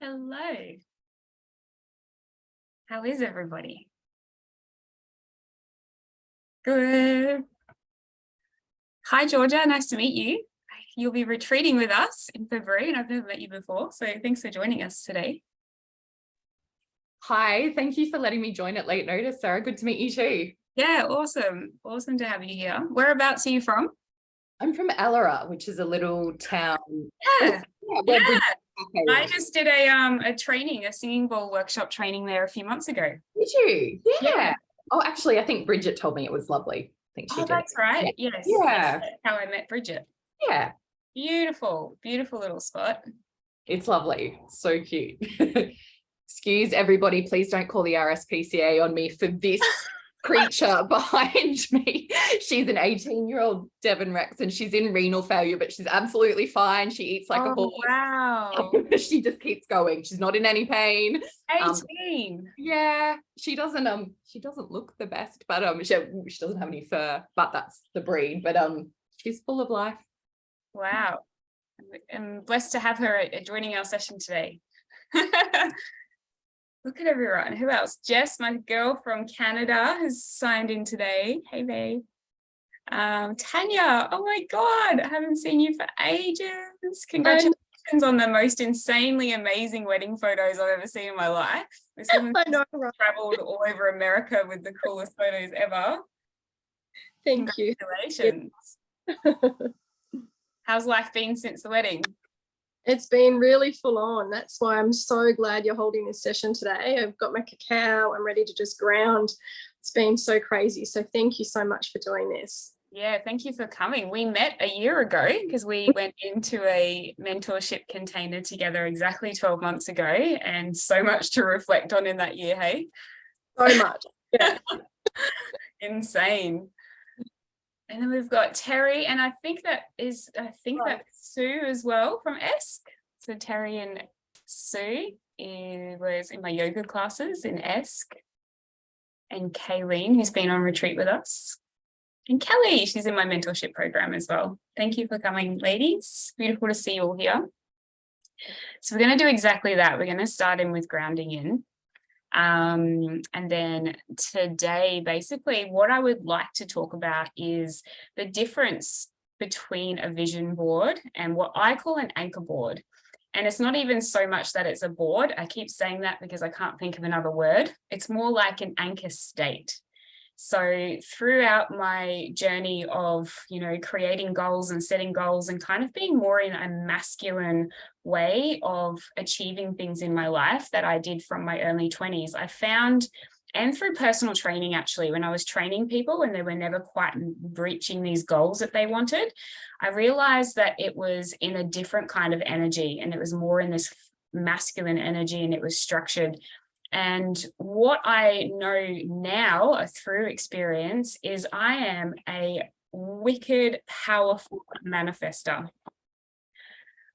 Hello. How is everybody? Good. Hi, Georgia. Nice to meet you. You'll be retreating with us in February, and I've never met you before. So thanks for joining us today. Hi, thank you for letting me join at late notice, Sarah. Good to meet you too. Yeah, awesome. Awesome to have you here. Whereabouts are you from? I'm from Ellara, which is a little town. Yeah. Where Yeah. Bridget Cafe I is. just did a training, a singing bowl workshop training there a few months ago. Did you? Yeah. Yeah. Oh, actually, I think Bridget told me it was lovely. I think she Oh, did. that's right. Yeah. Yes. Yes. Yeah. That's how I met Bridget. Yeah. Beautiful, beautiful little spot. It's lovely. So cute. Excuse everybody, please don't call the RSPCA on me for this creature behind me. She's an 18-year-old Devon Rex and she's in renal failure, but she's absolutely fine. She eats like a Oh, horse. wow. She just keeps going. She's not in any pain. 18. Yeah, she doesn't look the best, but she doesn't have any fur, but that's the breed. But she's full of life. Wow. I'm blessed to have her joining our session today. Look at everyone. Who else? Jess, my girl from Canada, has signed in today. Hey, babe. Tanya, oh my God, I haven't seen you for ages. Congratulations on the most insanely amazing wedding photos I've ever seen in my life. This woman traveled all over America with the coolest photos ever. Thank you. Congratulations. How's life been since the wedding? It's been really full on. That's why I'm so glad you're holding this session today. I've got my cacao. I'm ready to just ground. It's been so crazy. So thank you so much for doing this. Yeah, thank you for coming. We met a year ago because we went into a mentorship container together exactly 12 months ago, and so much to reflect on in that year, hey? So much. Yeah. Insane. And then we've got Terry, and I think that's Sue as well from ESK. So Terry and Sue was in my yoga classes in ESK. And Kayleen, who's been on retreat with us. And Kelly, she's in my mentorship program as well. Thank you for coming, ladies. Beautiful to see you all here. So we're going to do exactly that. We're going to start in with grounding in. And then today, basically, what I would like to talk about is the difference between a vision board and what I call an anchor board. And it's not even so much that it's a board. I keep saying that because I can't think of another word. It's more like an anchor state. So throughout my journey of, creating goals and setting goals and kind of being more in a masculine way of achieving things in my life that I did from my early 20s, I found, and through personal training, actually, when I was training people and they were never quite reaching these goals that they wanted, I realized that it was in a different kind of energy, and it was more in this masculine energy, and it was structured. And what I know now through experience is I am a wicked, powerful manifester.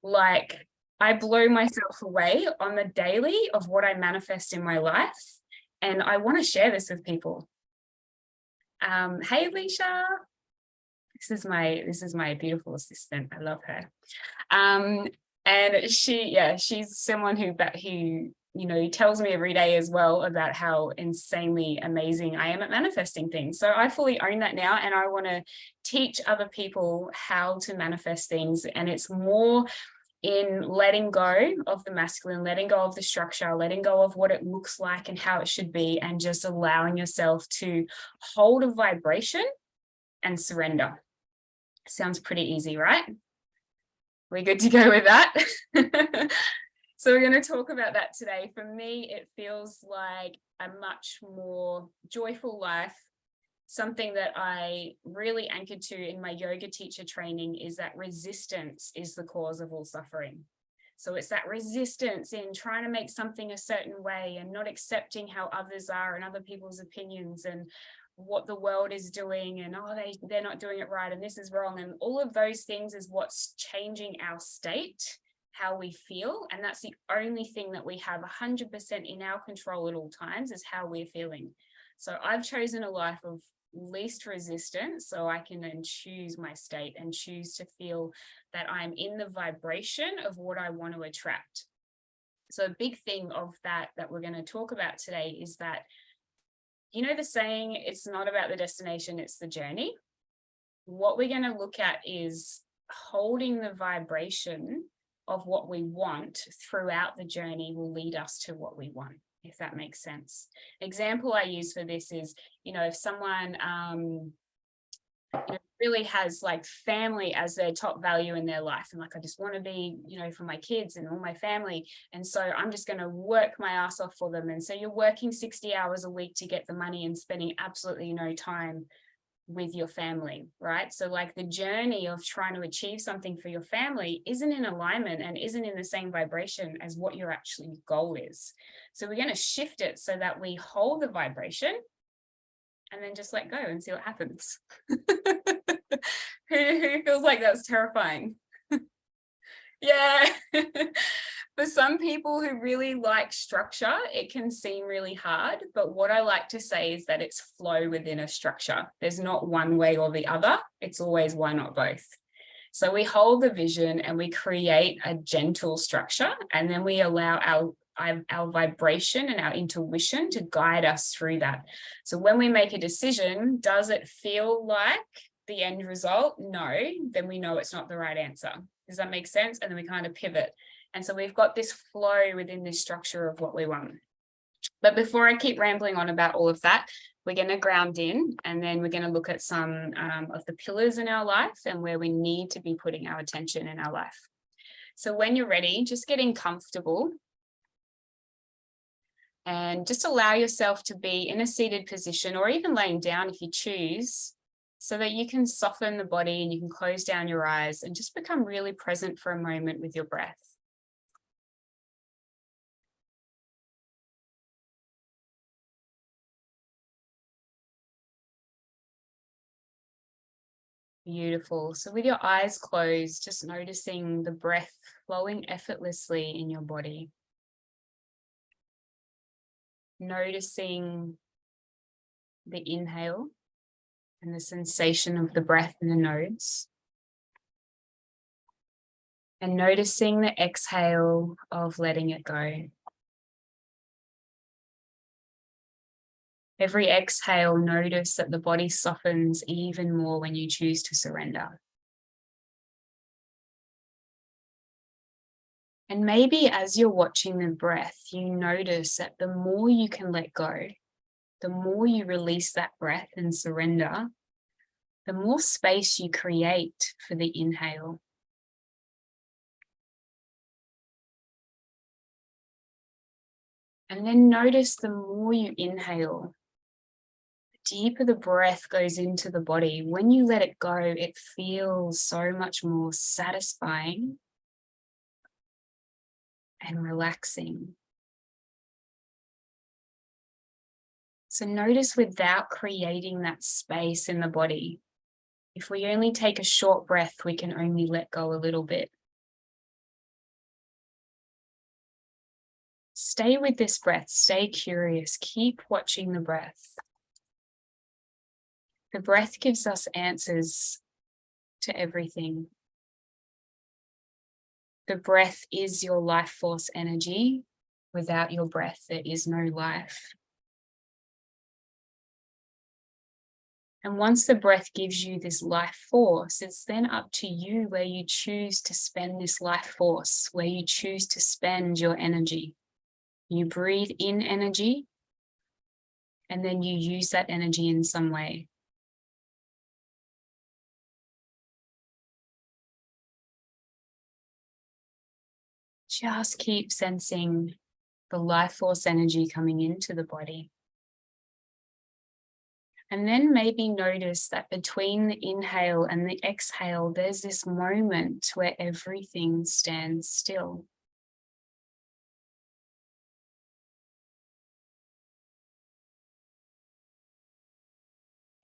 Like, I blow myself away on the daily of what I manifest in my life. And I want to share this with people. Hey, Alicia. This is my beautiful assistant. I love her. And she's someone who tells me every day as well about how insanely amazing I am at manifesting things. So I fully own that now, and I want to teach other people how to manifest things. And it's more in letting go of the masculine, letting go of the structure, letting go of what it looks like and how it should be, and just allowing yourself to hold a vibration and surrender. Sounds pretty easy, right? We're good to go with that. So we're going to talk about that today. For me, it feels like a much more joyful life. Something that I really anchored to in my yoga teacher training is that resistance is the cause of all suffering. So it's that resistance in trying to make something a certain way and not accepting how others are and other people's opinions and what the world is doing, and they're not doing it right and this is wrong, and all of those things is what's changing our state, how we feel. And that's the only thing that we have 100% in our control at all times, is how we're feeling. So I've chosen a life of least resistance, so I can then choose my state and choose to feel that I'm in the vibration of what I want to attract. So a big thing of that we're going to talk about today is that, you know, the saying, it's not about the destination, it's the journey. What we're going to look at is holding the vibration of what we want throughout the journey will lead us to what we want, if that makes sense. Example I use for this is, you know, if someone really has like family as their top value in their life, and like, I just want to be, you know, for my kids and all my family, and so I'm just going to work my ass off for them. And so you're working 60 hours a week to get the money and spending absolutely no time with your family, right? So like the journey of trying to achieve something for your family isn't in alignment and isn't in the same vibration as what your actual goal is. So we're going to shift it so that we hold the vibration and then just let go and see what happens. Who feels like that's terrifying? Yeah. For some people who really like structure, it can seem really hard, but what I like to say is that it's flow within a structure. There's not one way or the other. It's always why not both. So we hold the vision and we create a gentle structure, and then we allow our vibration and our intuition to guide us through that. So when we make a decision, does it feel like the end result? No, then we know it's not the right answer. Does that make sense? And then we kind of pivot. And so we've got this flow within this structure of what we want. But before I keep rambling on about all of that, we're going to ground in, and then we're going to look at some of the pillars in our life and where we need to be putting our attention in our life. So when you're ready, just getting comfortable and just allow yourself to be in a seated position, or even laying down if you choose, so that you can soften the body and you can close down your eyes and just become really present for a moment with your breath. Beautiful. So with your eyes closed, just noticing the breath flowing effortlessly in your body. Noticing the inhale and the sensation of the breath in the nose. And noticing the exhale of letting it go. Every exhale, notice that the body softens even more when you choose to surrender. And maybe as you're watching the breath, you notice that the more you can let go, the more you release that breath and surrender, the more space you create for the inhale. And then notice the more you inhale, deeper the breath goes into the body. When you let it go, it feels so much more satisfying and relaxing. So notice, without creating that space in the body, if we only take a short breath, we can only let go a little bit. Stay with this breath, stay curious, keep watching the breath. The breath gives us answers to everything. The breath is your life force energy. Without your breath, there is no life. And once the breath gives you this life force, it's then up to you where you choose to spend this life force, where you choose to spend your energy. You breathe in energy, and then you use that energy in some way. Just keep sensing the life force energy coming into the body. And then maybe notice that between the inhale and the exhale, there's this moment where everything stands still.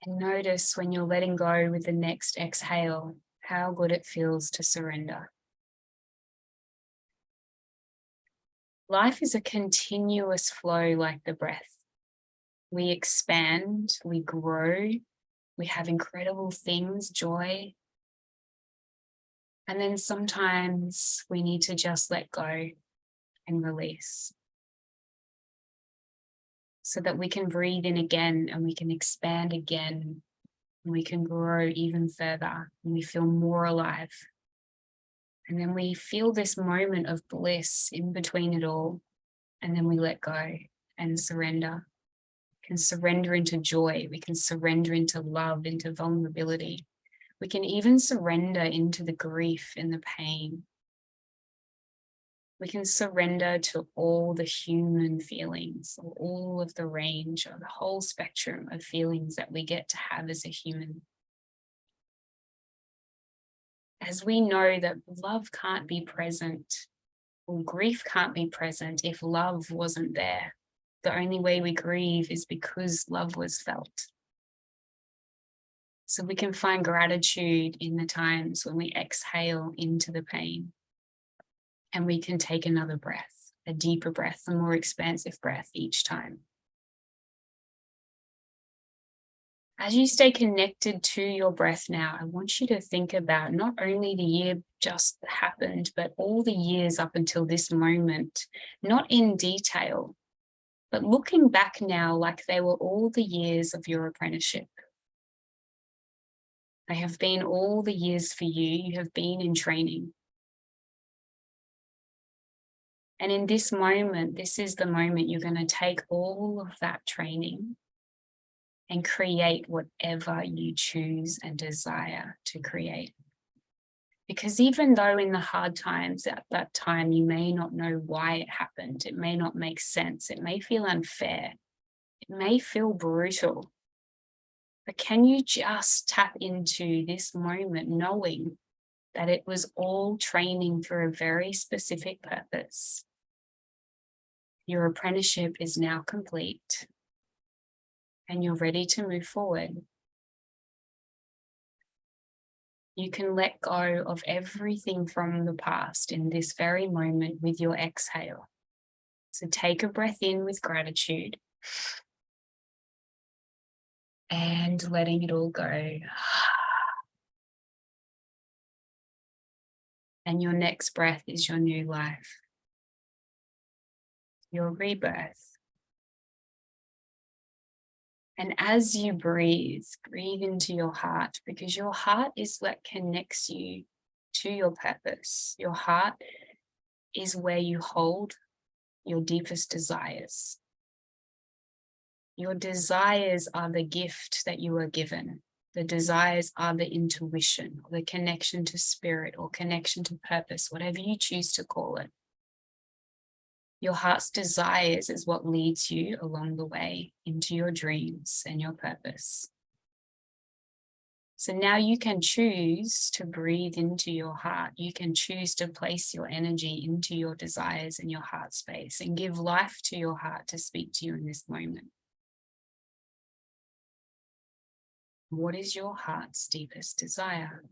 And notice when you're letting go with the next exhale, how good it feels to surrender. Life is a continuous flow like the breath. We expand, we grow, we have incredible things, joy. And then sometimes we need to just let go and release. So that we can breathe in again and we can expand again and we can grow even further and we feel more alive. And then we feel this moment of bliss in between it all. And then we let go and surrender. We can surrender into joy. We can surrender into love, into vulnerability. We can even surrender into the grief and the pain. We can surrender to all the human feelings, all of the range, or the whole spectrum of feelings that we get to have as a human. As we know that love can't be present, or grief can't be present if love wasn't there. The only way we grieve is because love was felt. So we can find gratitude in the times when we exhale into the pain. And we can take another breath, a deeper breath, a more expansive breath each time. As you stay connected to your breath now, I want you to think about not only the year just happened, but all the years up until this moment, not in detail, but looking back now like they were all the years of your apprenticeship. They have been all the years for you. You have been in training. And in this moment, this is the moment you're going to take all of that training and create whatever you choose and desire to create. Because even though in the hard times at that time, you may not know why it happened, it may not make sense, it may feel unfair, it may feel brutal, but can you just tap into this moment knowing that it was all training for a very specific purpose? Your apprenticeship is now complete and you're ready to move forward. You can let go of everything from the past in this very moment with your exhale. So take a breath in with gratitude and letting it all go. And your next breath is your new life, your rebirth. And as you breathe, breathe into your heart, because your heart is what connects you to your purpose. Your heart is where you hold your deepest desires. Your desires are the gift that you are given. The desires are the intuition, or the connection to spirit, or connection to purpose, whatever you choose to call it. Your heart's desires is what leads you along the way into your dreams and your purpose. So now you can choose to breathe into your heart. You can choose to place your energy into your desires and your heart space and give life to your heart to speak to you in this moment. What is your heart's deepest desire?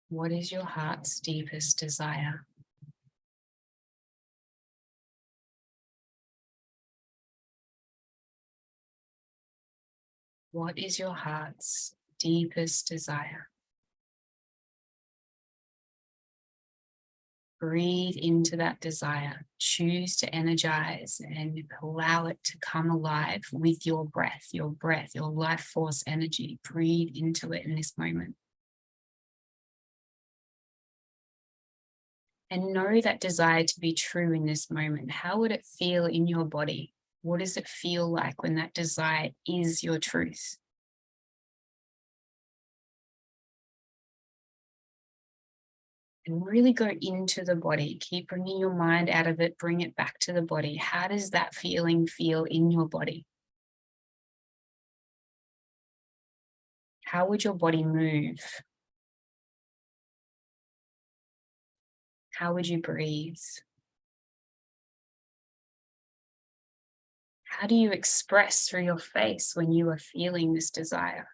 What is your heart's deepest desire? What is your heart's deepest desire? Breathe into that desire. Choose to energize and allow it to come alive with your breath, your life force energy. Breathe into it in this moment. And know that desire to be true in this moment. How would it feel in your body? What does it feel like when that desire is your truth? And really go into the body. Keep bringing your mind out of it. Bring it back to the body. How does that feeling feel in your body? How would your body move? How would you breathe? How do you express through your face when you are feeling this desire?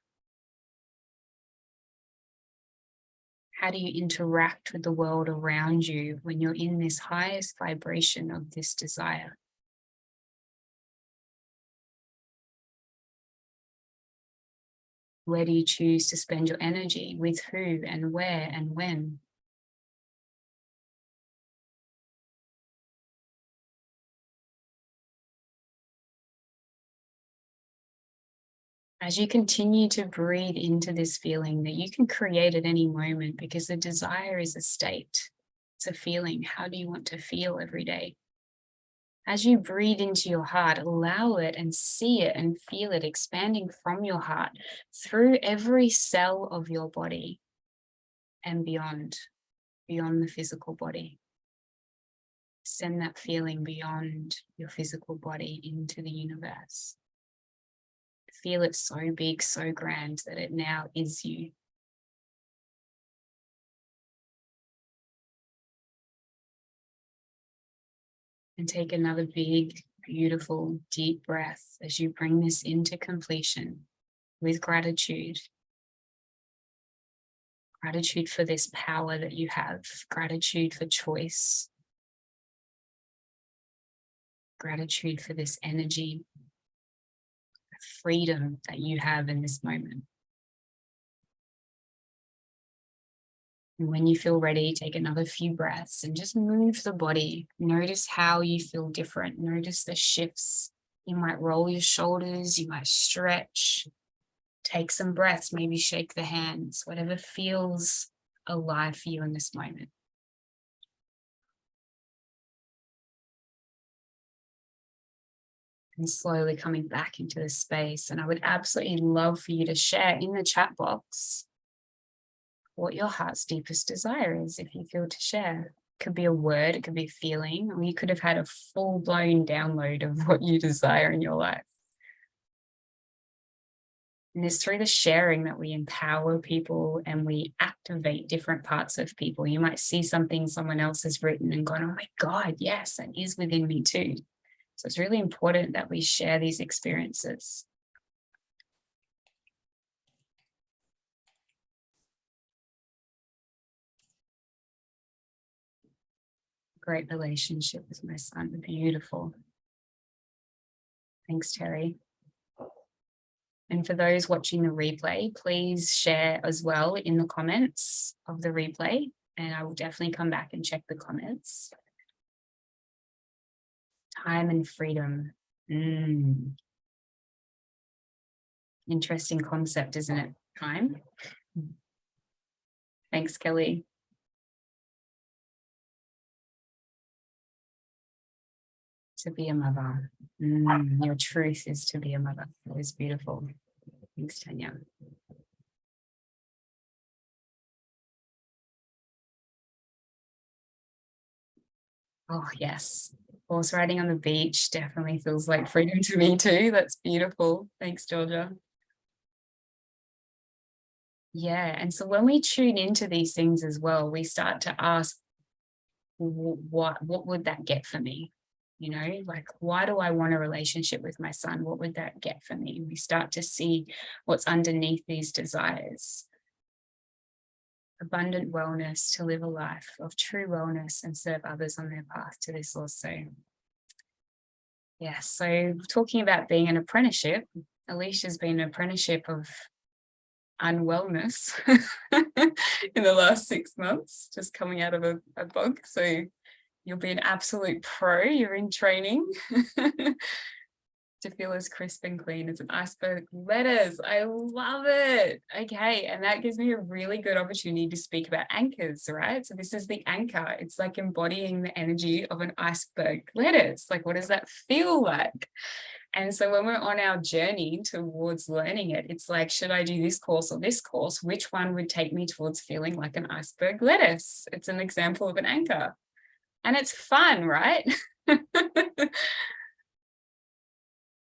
How do you interact with the world around you when you're in this highest vibration of this desire? Where do you choose to spend your energy? With who and where and when? As you continue to breathe into this feeling that you can create at any moment, because the desire is a state, it's a feeling. How do you want to feel every day? As you breathe into your heart, allow it and see it and feel it expanding from your heart through every cell of your body and beyond the physical body. Send that feeling beyond your physical body into the universe. Feel it so big, so grand that it now is you. And take another big, beautiful, deep breath as you bring this into completion with gratitude. Gratitude for this power that you have. Gratitude for choice. Gratitude for this energy, freedom that you have in this moment. And when you feel ready, take another few breaths and just move the body. Notice how you feel different. Notice the shifts. You might roll your shoulders, you might stretch. Take some breaths, maybe shake the hands, whatever feels alive for you in this moment. And slowly coming back into the space. And I would absolutely love for you to share in the chat box what your heart's deepest desire is, if you feel to share. It could be a word, it could be a feeling, or you could have had a full-blown download of what you desire in your life. And it's through the sharing that we empower people and we activate different parts of people. You might see something someone else has written and gone, oh my God, yes, that is within me too. So it's really important that we share these experiences. Great relationship with my son, beautiful. Thanks, Terry. And for those watching the replay, please share as well in the comments of the replay, and I will definitely come back and check the comments. Time and freedom. Interesting concept, isn't it? Time. Thanks, Kelly. To be a mother. Your truth is to be a mother. That is beautiful. Thanks, Tanya. Oh, yes. Horse riding on the beach definitely feels like freedom to me too. That's beautiful. Thanks, Georgia. Yeah. And so when we tune into these things as well, we start to ask, what would that get for me? You know, like, why do I want a relationship with my son? What would that get for me? We start to see what's underneath these desires. Abundant wellness, to live a life of true wellness and serve others on their path to this also. Yeah, so talking about being an apprenticeship, Alicia's been an apprenticeship of unwellness in the last 6 months, just coming out of a bug. So you'll be an absolute pro. You're in training to feel as crisp and clean as an iceberg lettuce. I love it. Okay, and that gives me a really good opportunity to speak about anchors, right? So this is the anchor. It's like embodying the energy of an iceberg lettuce. Like, what does that feel like? And so when we're on our journey towards learning it, it's like, should I do this course or this course? Which one would take me towards feeling like an iceberg lettuce? It's an example of an anchor. And it's fun, right?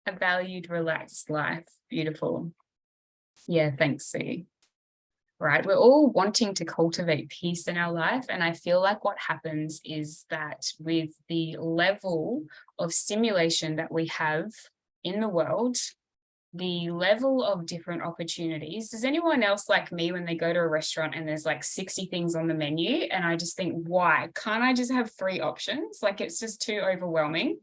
A valued, relaxed life. Beautiful. Yeah, thanks, Sue. Right, we're all wanting to cultivate peace in our life. And I feel like what happens is that with the level of stimulation that we have in the world, the level of different opportunities. Does anyone else like me when they go to a restaurant and there's like 60 things on the menu and I just think, why can't I just have 3 options? Like, it's just too overwhelming.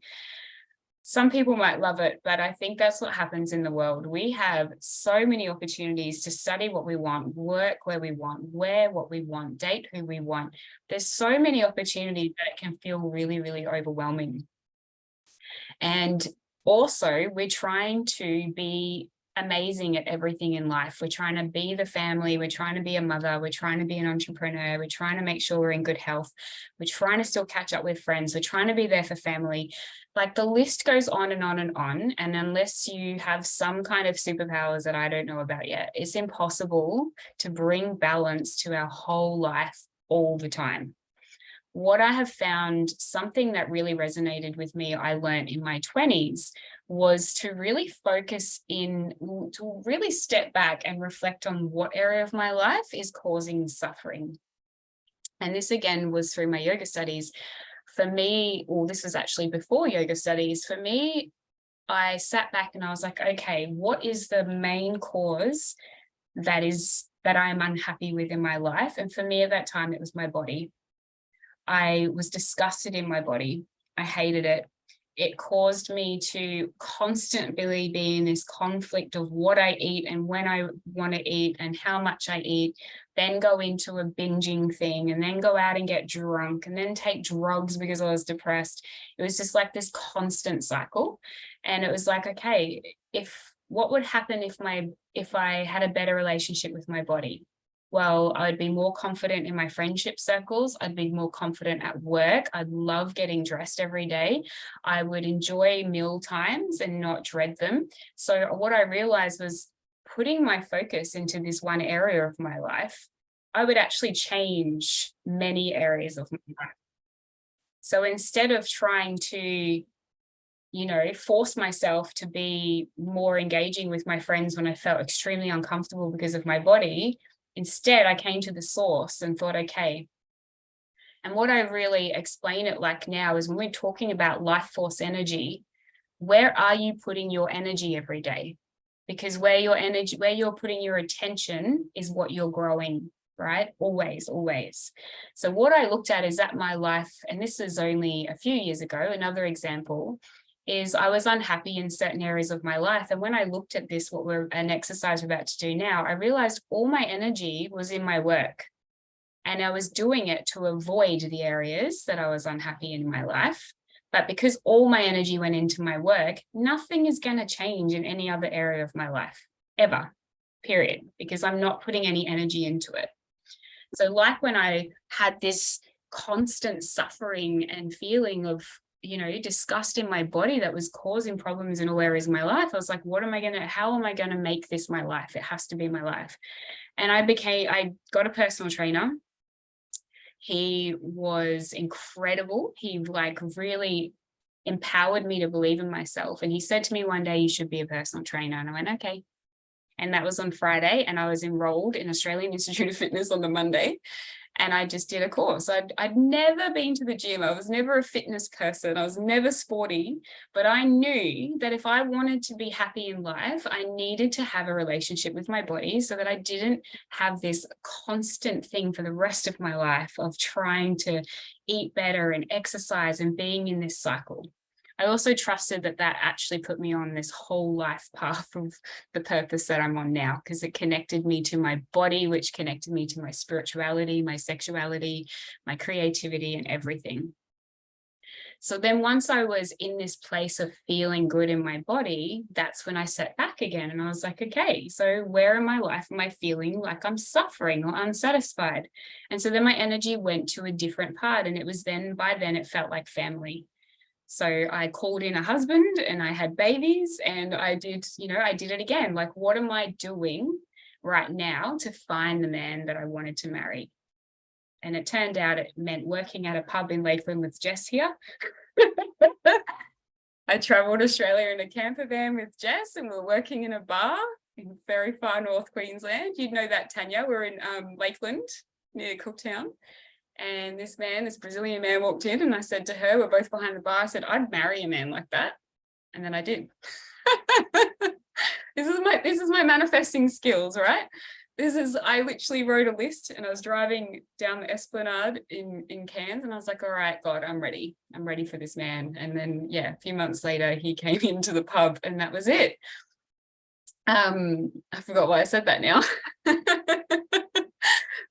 Some people might love it, but I think that's what happens in the world. We have so many opportunities to study what we want, work where we want, wear what we want, date who we want. There's so many opportunities that it can feel really, really overwhelming. And also, we're trying to be amazing at everything in life. We're trying to be the family, we're trying to be a mother, we're trying to be an entrepreneur, we're trying to make sure we're in good health, we're trying to still catch up with friends, we're trying to be there for family. Like the list goes on and on and on. And unless you have some kind of superpowers that I don't know about yet, it's impossible to bring balance to our whole life all the time. What I have found, something that really resonated with me, I learned in my 20s, was to really focus in, to really step back and reflect on what area of my life is causing suffering. And this again was through my yoga studies. For me, well, this was actually before yoga studies. For me, I sat back and I was like, okay, what is the main cause that I am unhappy with in my life? And for me at that time, it was my body. I was disgusted in my body. I hated it. It caused me to constantly be in this conflict of what I eat and when I want to eat and how much I eat, then go into a binging thing and then go out and get drunk and then take drugs because I was depressed. It was just like this constant cycle. And it was like, okay, what would happen if I had a better relationship with my body? Well, I would be more confident in my friendship circles. I'd be more confident at work. I'd love getting dressed every day. I would enjoy meal times and not dread them. So what I realized was putting my focus into this one area of my life, I would actually change many areas of my life. So instead of trying to, force myself to be more engaging with my friends when I felt extremely uncomfortable because of my body, instead, I came to the source and thought, okay. And what I really explain it like now is when we're talking about life force energy, where are you putting your energy every day? Because where you're putting your attention is what you're growing, right? Always, always. So what I looked at is that my life, and this is only a few years ago, another example, is I was unhappy in certain areas of my life. And when I looked at this, an exercise we're about to do now, I realized all my energy was in my work. And I was doing it to avoid the areas that I was unhappy in my life. But because all my energy went into my work, nothing is going to change in any other area of my life, ever, period, because I'm not putting any energy into it. So like when I had this constant suffering and feeling of disgust in my body that was causing problems in all areas of my life, I was like, how am I going to make this my life? It has to be my life. And I got a personal trainer. He was incredible. He really empowered me to believe in myself. And he said to me one day, you should be a personal trainer. And I went, okay. And that was on Friday. And I was enrolled in Australian Institute of Fitness on the Monday. And I just did a course. I'd never been to the gym. I was never a fitness person. I was never sporty. But I knew that if I wanted to be happy in life, I needed to have a relationship with my body so that I didn't have this constant thing for the rest of my life of trying to eat better and exercise and being in this cycle. I also trusted that actually put me on this whole life path of the purpose that I'm on now, because it connected me to my body, which connected me to my spirituality, my sexuality, my creativity, and everything. So then once I was in this place of feeling good in my body, that's when I sat back again and I was like, okay, so where in my life am I feeling like I'm suffering or unsatisfied? And so then my energy went to a different part. And by then it felt like family. So I called in a husband and I had babies and I did it again. Like, what am I doing right now to find the man that I wanted to marry? And it turned out it meant working at a pub in Lakeland with Jess here. I traveled Australia in a camper van with Jess and we're working in a bar in very far north Queensland. You'd know that, Tanya. We're in Lakeland near Cooktown. And this Brazilian man walked in and I said to her, we're both behind the bar, I said, I'd marry a man like that. And then I did. This is my manifesting skills, right? I literally wrote a list and I was driving down the Esplanade in Cairns and I was like, all right, God, I'm ready for this man. And then, yeah, a few months later, he came into the pub and that was it. I forgot why I said that now.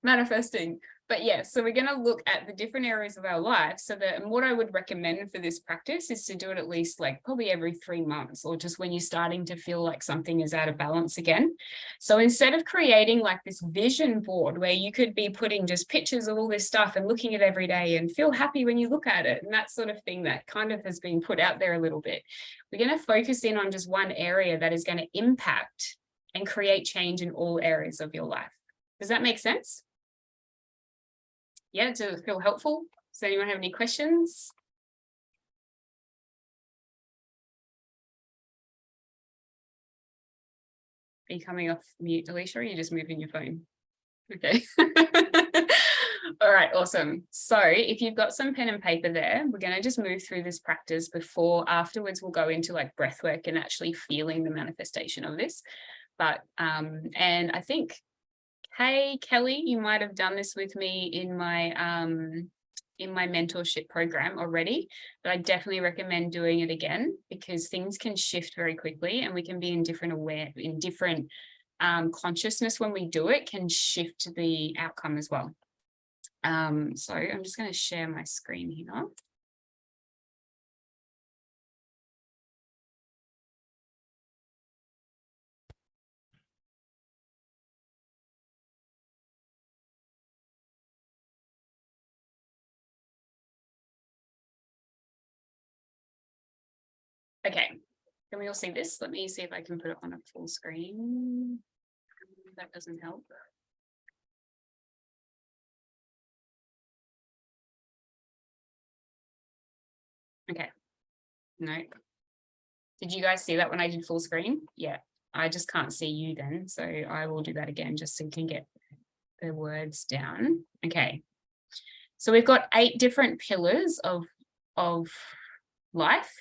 Manifesting. But yeah, so we're going to look at the different areas of our life. So that, and what I would recommend for this practice is to do it at least like probably every 3 months, or just when you're starting to feel like something is out of balance again. So instead of creating like this vision board where you could be putting just pictures of all this stuff and looking at it every day and feel happy when you look at it and that sort of thing that kind of has been put out there a little bit, we're going to focus in on just one area that is going to impact and create change in all areas of your life. Does that make sense? Yeah, does it feel helpful? Does anyone have any questions? Are you coming off mute, Alicia, or are you just moving your phone? Okay. All right, awesome. So if you've got some pen and paper there, we're going to just move through this practice before afterwards we'll go into like breath work and actually feeling the manifestation of this. But and I think, hey, Kelly, you might have done this with me in my mentorship program already, but I definitely recommend doing it again because things can shift very quickly and we can be in different consciousness when we do it, can shift the outcome as well. So I'm just going to share my screen here. Okay, can we all see this? Let me see if I can put it on a full screen. That doesn't help. Okay, no. Did you guys see that when I did full screen? Yeah, I just can't see you then. So I will do that again just so you can get the words down. Okay, so we've got 8 different pillars of life.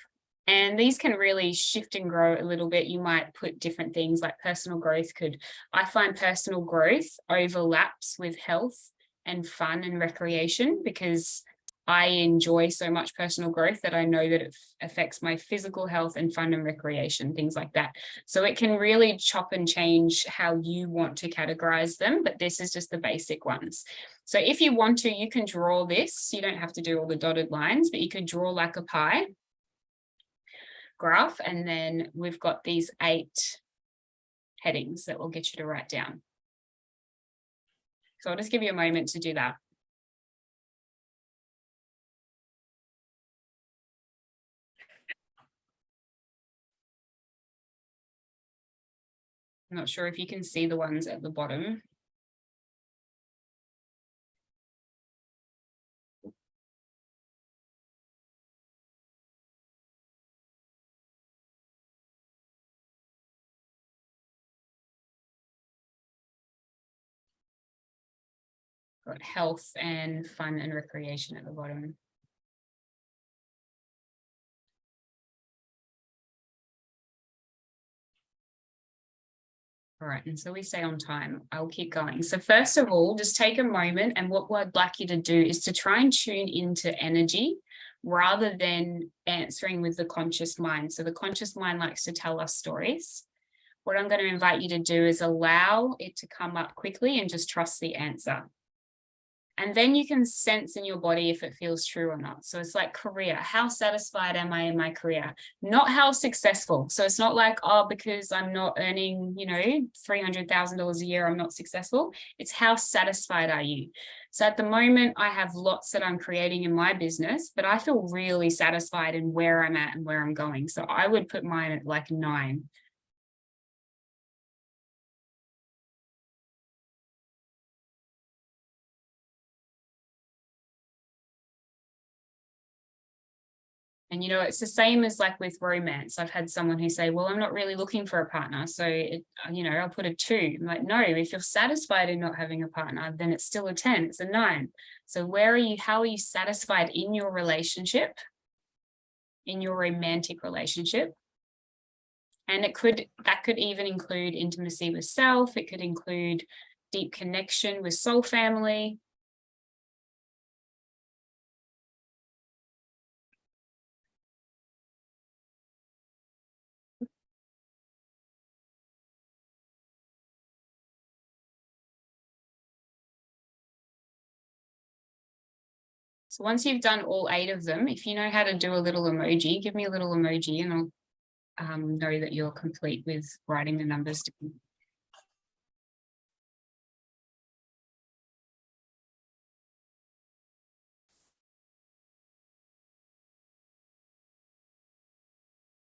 And these can really shift and grow a little bit. You might put different things like personal growth I find personal growth overlaps with health and fun and recreation because I enjoy so much personal growth that I know that it affects my physical health and fun and recreation, things like that. So it can really chop and change how you want to categorize them, but this is just the basic ones. So if you want to, you can draw this. You don't have to do all the dotted lines, but you could draw like a pie graph, and then we've got these 8 headings that will get you to write down. So I'll just give you a moment to do that. I'm not sure if you can see the ones at the bottom. Got health and fun and recreation at the bottom. All right, and so we say on time. I'll keep going. So first of all, just take a moment, and what I'd like you to do is to try and tune into energy rather than answering with the conscious mind. So the conscious mind likes to tell us stories. What I'm going to invite you to do is allow it to come up quickly and just trust the answer. And then you can sense in your body if it feels true or not. So it's like career. How satisfied am I in my career? Not how successful. So it's not like, oh, because I'm not earning, $300,000 a year, I'm not successful. It's how satisfied are you? So at the moment, I have lots that I'm creating in my business, but I feel really satisfied in where I'm at and where I'm going. So I would put mine at like 9. And, it's the same as like with romance. I've had someone who say, well, I'm not really looking for a partner. So, I'll put a 2. I'm like, no, if you're satisfied in not having a partner, then it's still a 10, it's a 9. So how are you satisfied in your relationship, in your romantic relationship? And that could even include intimacy with self. It could include deep connection with soul family. So once you've done all 8 of them, if you know how to do a little emoji, give me a little emoji and I'll know that you're complete with writing the numbers down.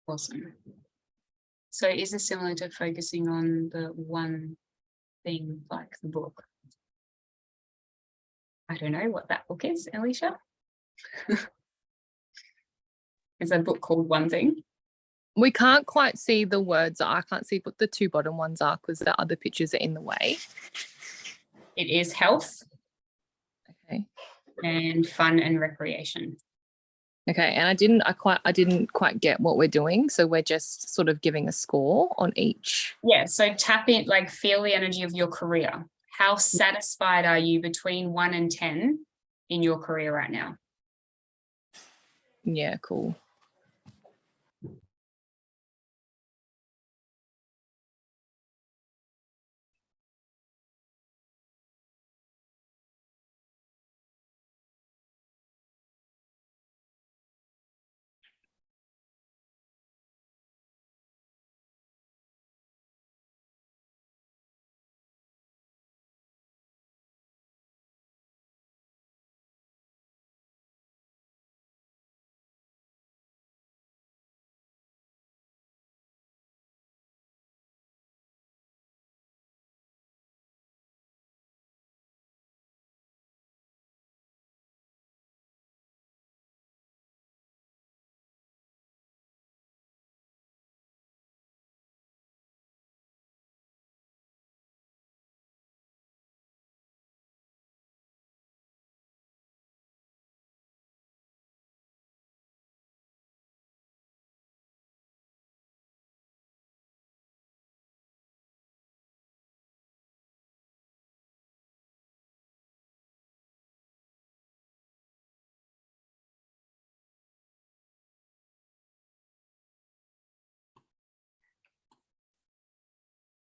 Awesome. So is this similar to focusing on the one thing like the book? I don't know what that book is, Alicia. Is that book called One Thing? We can't quite see the words. I can't see what the 2 bottom ones are because the other pictures are in the way. It is health. Okay. And fun and recreation. Okay, and I didn't quite get what we're doing. So we're just sort of giving a score on each. Yeah, so tap in, like feel the energy of your career. How satisfied are you between 1 and 10 in your career right now? Yeah, cool.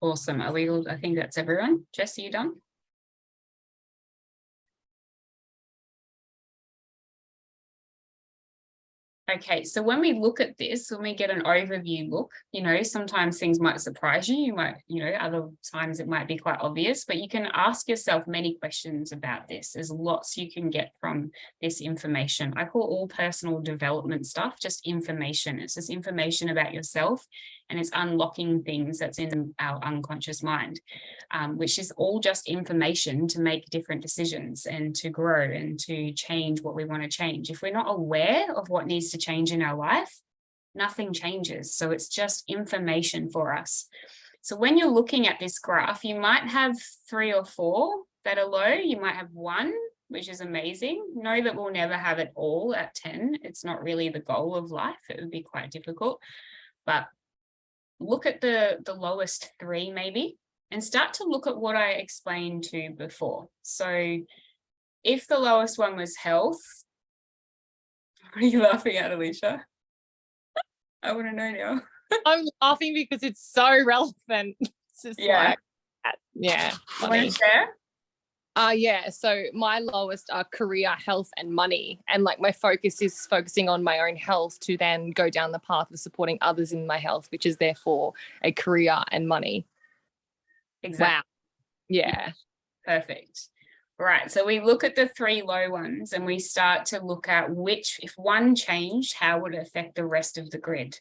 Awesome. I think that's everyone. Jess, are you done? Okay, so when we look at this, when we get an overview look, sometimes things might surprise you. You might, other times it might be quite obvious, but you can ask yourself many questions about this. There's lots you can get from this information. I call all personal development stuff just information. It's just information about yourself, and it's unlocking things that's in our unconscious mind, which is all just information to make different decisions and to grow and to change what we want to change. If we're not aware of what needs to change in our life, nothing changes. So it's just information for us. So when you're looking at this graph, you might have 3 or 4 that are low. You might have 1, which is amazing. Know that we'll never have it all at 10. It's not really the goal of life. It would be quite difficult. But look at the lowest 3 maybe, and start to look at what I explained to you before. So if the lowest one was health, what are you laughing at, Alicia? I want to know now. I'm laughing because it's so relevant. It's just Yeah. Yeah. You want to share? Yeah. So my lowest are career, health, and money. And like my focus is focusing on my own health to then go down the path of supporting others in my health, which is therefore a career and money. Exactly. Wow. Yeah. Perfect. Right. So we look at the 3 low ones and we start to look at which, if one changed, how would it affect the rest of the grid?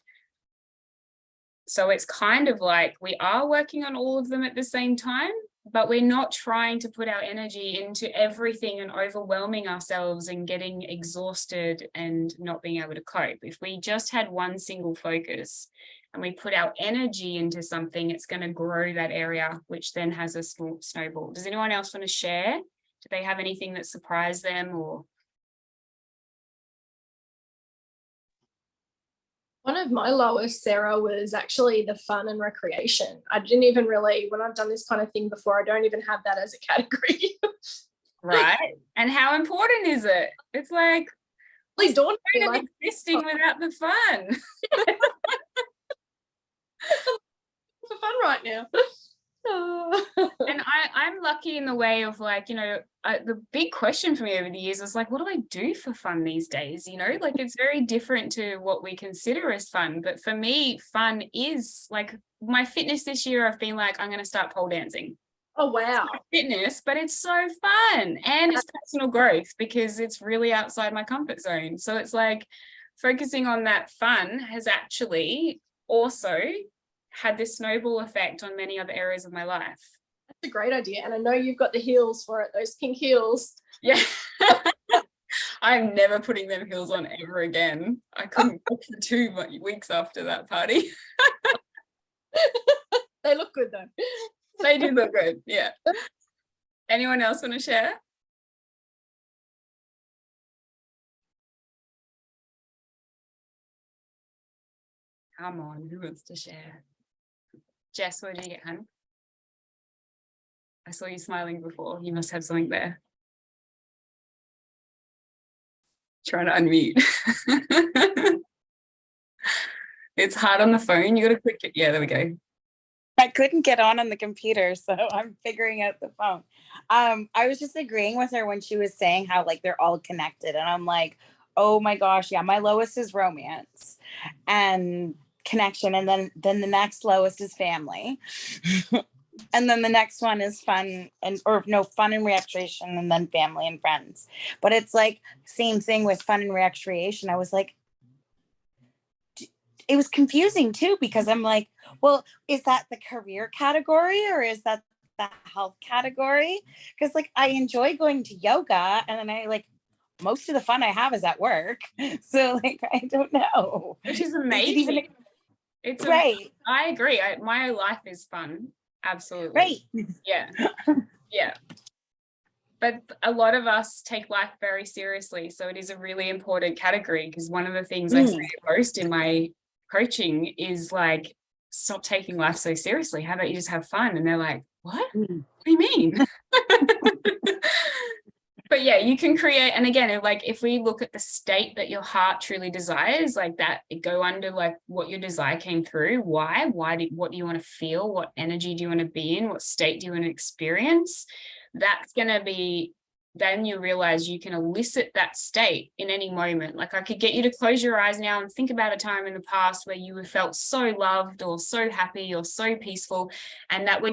So it's kind of like we are working on all of them at the same time, but we're not trying to put our energy into everything and overwhelming ourselves and getting exhausted and not being able to cope. If we just had one single focus and we put our energy into something, it's going to grow that area, which then has a snowball. Does anyone else want to share? Do they have anything that surprised them or? One of my lowest, Sarah, was actually the fun and recreation. I didn't even really, when I've done this kind of thing before, I don't even have that as a category. Right. And how important is it? It's like, Really daunting, kind of like, existing without the fun. for fun right now. And I'm lucky in the way of like, you know, the big question for me over the years was like, what do I do for fun these days? You know, like it's very different to what we consider as fun. But for me, fun is like my fitness this year. I've been like, I'm going to start pole dancing. Oh, wow. Fitness, but it's so fun and it's personal growth because it's really outside my comfort zone. So it's like focusing on that fun has actually also had this snowball effect on many other areas of my life. That's a great idea. And I know you've got the heels for it, those pink heels. Yeah. I'm never putting them heels on ever again. I couldn't walk for 2 weeks after that party. They look good though. They do look good. Yeah. Anyone else want to share? Come on, who wants to share? Jess, what did you get, hun? I saw you smiling before. You must have something there. Trying to unmute. It's hard on the phone. You got to click it. Yeah, there we go. I couldn't get on the computer, so I'm figuring out the phone. I was just agreeing with her when she was saying how like they're all connected, and I'm like, oh my gosh, yeah, my lowest is romance and connection, and then the next lowest is family, and then the next one is fun fun and recreation, and then family and friends. But it's like same thing with fun and recreation. I was like, it was confusing too, because I'm like, well, is that the career category or is that the health category? Because like I enjoy going to yoga, and then I like most of the fun I have is at work. So like I don't know. Which is amazing. It's right. I agree. My life is fun. Absolutely. Right. Yeah. Yeah. But a lot of us take life very seriously. So it is a really important category, because one of the things I say most in my coaching is like, stop taking life so seriously. How about you just have fun? And they're like, what? What do you mean? But yeah, you can create, and again, like if we look at the state that your heart truly desires, like that, it go under like what your desire came through. What do you want to feel? What energy do you want to be in? What state do you want to experience? That's going to be, then you realize you can elicit that state in any moment. Like I could get you to close your eyes now and think about a time in the past where you felt so loved or so happy or so peaceful, and that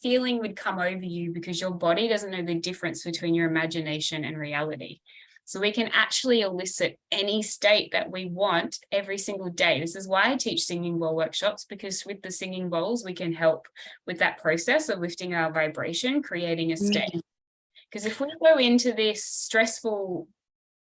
feeling would come over you because your body doesn't know the difference between your imagination and reality. So we can actually elicit any state that we want every single day. This is why I teach singing bowl workshops, because with the singing bowls, we can help with that process of lifting our vibration, creating a state. Because if we go into this stressful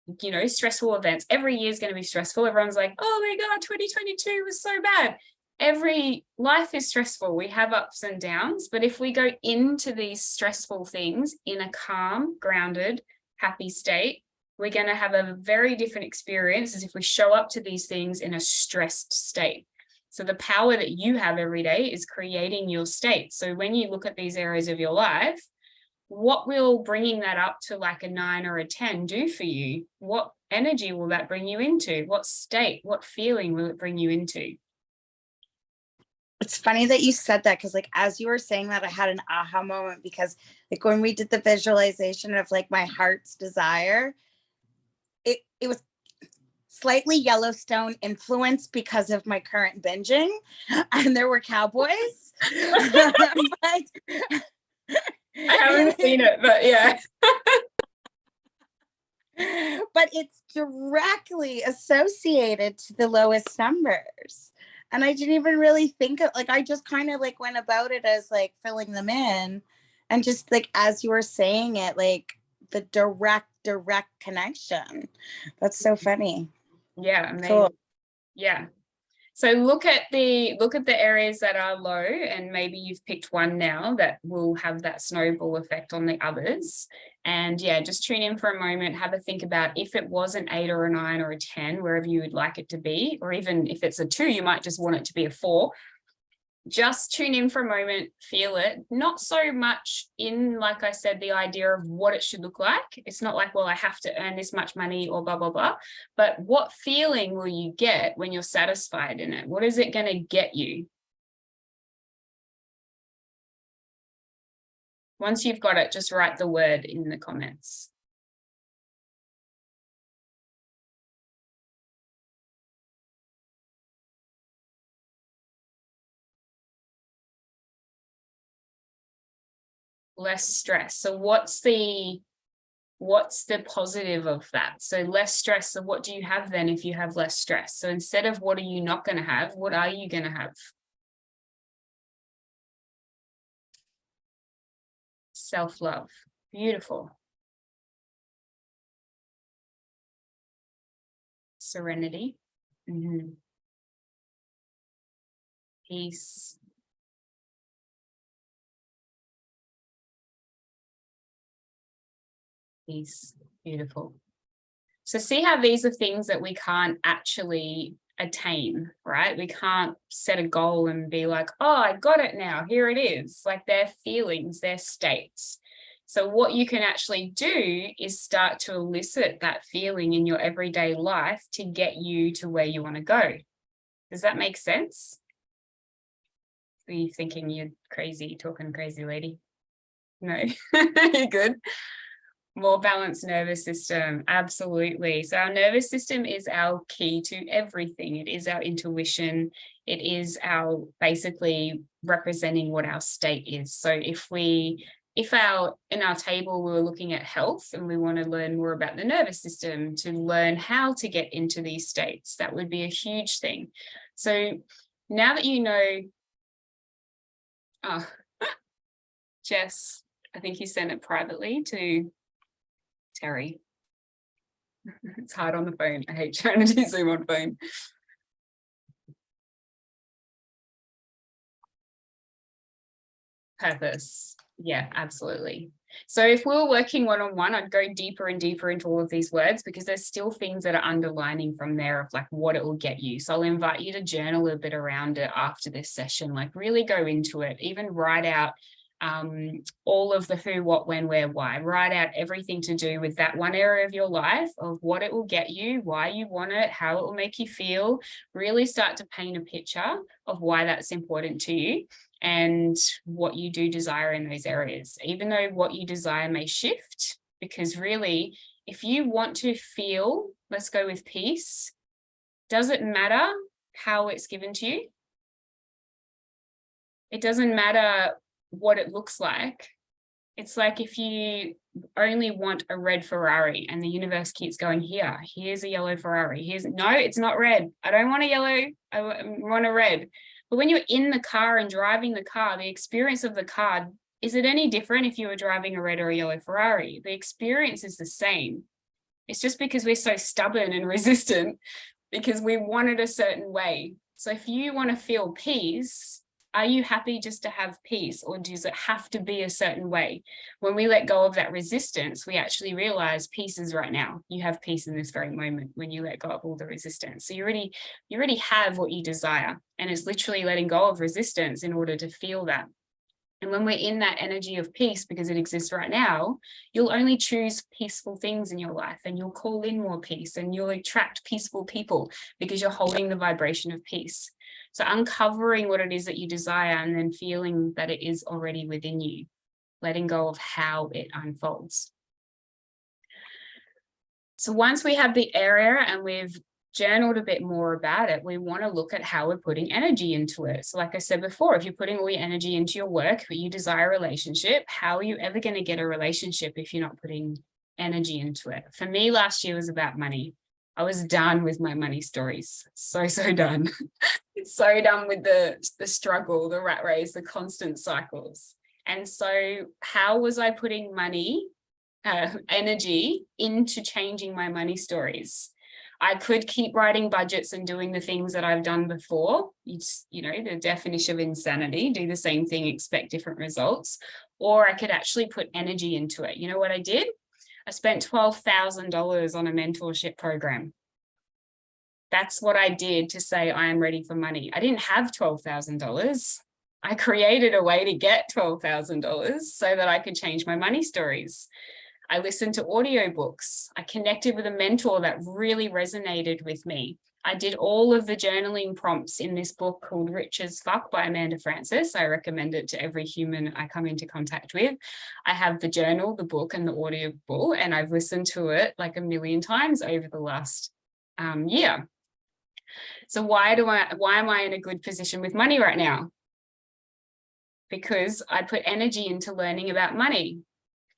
events, every year is going to be stressful. Everyone's like, oh my God, 2022 was so bad. Every life is stressful. We have ups and downs. But if we go into these stressful things in a calm, grounded, happy state, we're going to have a very different experience as if we show up to these things in a stressed state. So the power that you have every day is creating your state. So when you look at these areas of your life, what will bringing that up to like a 9 or a 10 do for you? What energy will that bring you into? What state, what feeling will it bring you into? It's funny that you said that, because like as you were saying that, I had an aha moment, because like when we did the visualization of like my heart's desire, it was slightly Yellowstone influenced because of my current binging, and there were cowboys. But I haven't seen it, but yeah. But it's directly associated to the lowest numbers. And I didn't even really think of, like, I just kind of like went about it as like filling them in. And just like, as you were saying it, like the direct connection. That's so funny. Yeah, amazing. Cool. Yeah. So look at the areas that are low, and maybe you've picked one now that will have that snowball effect on the others. And yeah, just tune in for a moment, have a think about if it was an 8 or a 9 or a 10, wherever you would like it to be, or even if it's a 2, you might just want it to be a 4. Just tune in for a moment, feel it, not so much in, like I said, the idea of what it should look like. It's not like, well, I have to earn this much money or blah, blah, blah. But what feeling will you get when you're satisfied in it? What is it going to get you? Once you've got it, just write the word in the comments. Less stress. So what's the positive of that? So less stress. So what do you have then if you have less stress? So instead of what are you not going to have, what are you going to have? Self-love. Beautiful. Serenity. Peace. Peace. Beautiful. So see how these are things that we can't actually attain, right? We can't set a goal and be like, oh, I got it now, here it is. Like, they're feelings, they're states. So what you can actually do is start to elicit that feeling in your everyday life to get you to where you want to go. Does that make sense? Are you thinking you're crazy, talking crazy lady? No, you're good. More balanced nervous system, absolutely. So our nervous system is our key to everything. It is our intuition. It is our basically representing what our state is. So if in our table we were looking at health and we want to learn more about the nervous system to learn how to get into these states, that would be a huge thing. So now that you know, Jess, I think you sent it privately to Terry. It's hard on the phone. I hate trying to do Zoom on phone. Purpose. Yeah, absolutely. So if we were working one-on-one, I'd go deeper and deeper into all of these words because there's still things that are underlining from there of like what it will get you. So I'll invite you to journal a bit around it after this session, like really go into it, even write out all of the who, what, when, where, why. Write out everything to do with that one area of your life of what it will get you, why you want it, how it will make you feel. Really start to paint a picture of why that's important to you and what you do desire in those areas, even though what you desire may shift, because really, if you want to feel, let's go with peace, does it matter how it's given to you? It doesn't matter what it looks like. It's like if you only want a red Ferrari and the universe keeps going, here's a yellow Ferrari. No, it's not red. I don't want a yellow, I want a red. But when you're in the car and driving the car, the experience of the car, is it any different if you were driving a red or a yellow Ferrari? The experience is the same. It's just because we're so stubborn and resistant because we want it a certain way. So if you want to feel peace, are you happy just to have peace, or does it have to be a certain way? When we let go of that resistance, we actually realize peace is right now. You have peace in this very moment when you let go of all the resistance. So you already have what you desire, and it's literally letting go of resistance in order to feel that. And when we're in that energy of peace, because it exists right now, you'll only choose peaceful things in your life, and you'll call in more peace, and you'll attract peaceful people because you're holding the vibration of peace. So uncovering what it is that you desire and then feeling that it is already within you, letting go of how it unfolds. So once we have the area and we've journaled a bit more about it, we want to look at how we're putting energy into it. So like I said before, if you're putting all your energy into your work, but you desire a relationship, how are you ever going to get a relationship if you're not putting energy into it? For me, last year was about money. I was done with my money stories. So done. So done with the struggle, the rat race, the constant cycles. And so how was I putting money, energy into changing my money stories? I could keep writing budgets and doing the things that I've done before. It's, you know, the definition of insanity, do the same thing, expect different results. Or I could actually put energy into it. You know what I did? I spent $12,000 on a mentorship program. That's what I did to say I am ready for money. I didn't have $12,000. I created a way to get $12,000 so that I could change my money stories. I listened to audiobooks. I connected with a mentor that really resonated with me. I did all of the journaling prompts in this book called Rich as Fuck by Amanda Frances. I recommend it to every human I come into contact with. I have the journal, the book, and the audible, and I've listened to it like a million times over the last year. So why am I in a good position with money right now? Because I put energy into learning about money.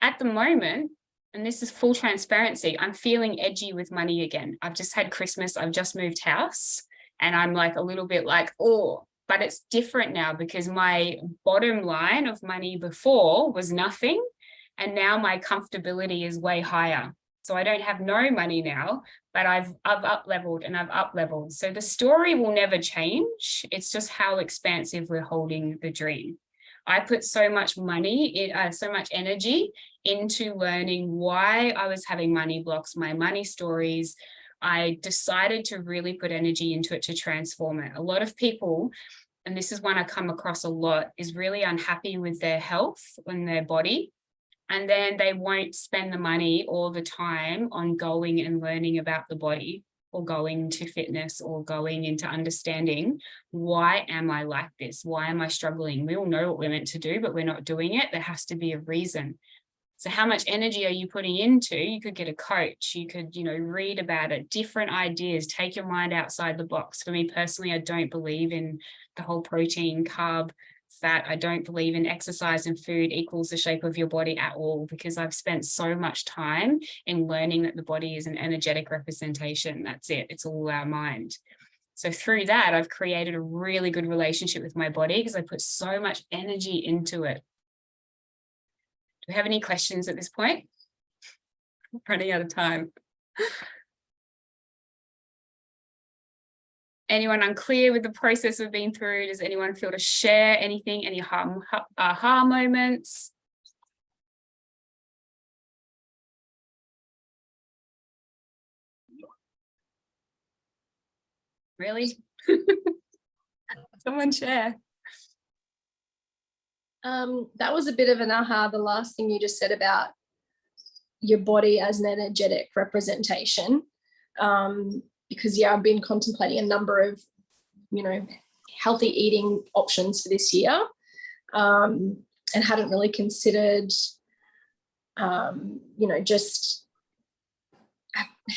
At the moment, and this is full transparency, I'm feeling edgy with money again. I've just had Christmas, I've just moved house, and I'm like a little bit like, oh, but it's different now because my bottom line of money before was nothing. And now my comfortability is way higher. So I don't have no money now, but I've up-leveled and I've up-leveled. So the story will never change. It's just how expansive we're holding the dream. I put so much money, so much energy into learning why I was having money blocks, my money stories. I decided to really put energy into it to transform it. A lot of people, and this is one I come across a lot, is really unhappy with their health and their body. And then they won't spend the money all the time on going and learning about the body, or going to fitness, or going into understanding, why am I like this? Why am I struggling? We all know what we're meant to do, but we're not doing it. There has to be a reason. So how much energy are you putting into? You could get a coach, you could, read about it, different ideas, take your mind outside the box. For me personally, I don't believe in the whole protein, carb, fat. I don't believe in exercise and food equals the shape of your body at all, because I've spent so much time in learning that the body is an energetic representation. That's it. It's all our mind. So through that, I've created a really good relationship with my body because I put so much energy into it. Do we have any questions at this point? I'm running out of time. Anyone unclear with the process we've been through? Does anyone feel to share anything, any aha moments? Really? Someone share. That was a bit of an aha, the last thing you just said about your body as an energetic representation. Because I've been contemplating a number of, healthy eating options for this year, and hadn't really considered, just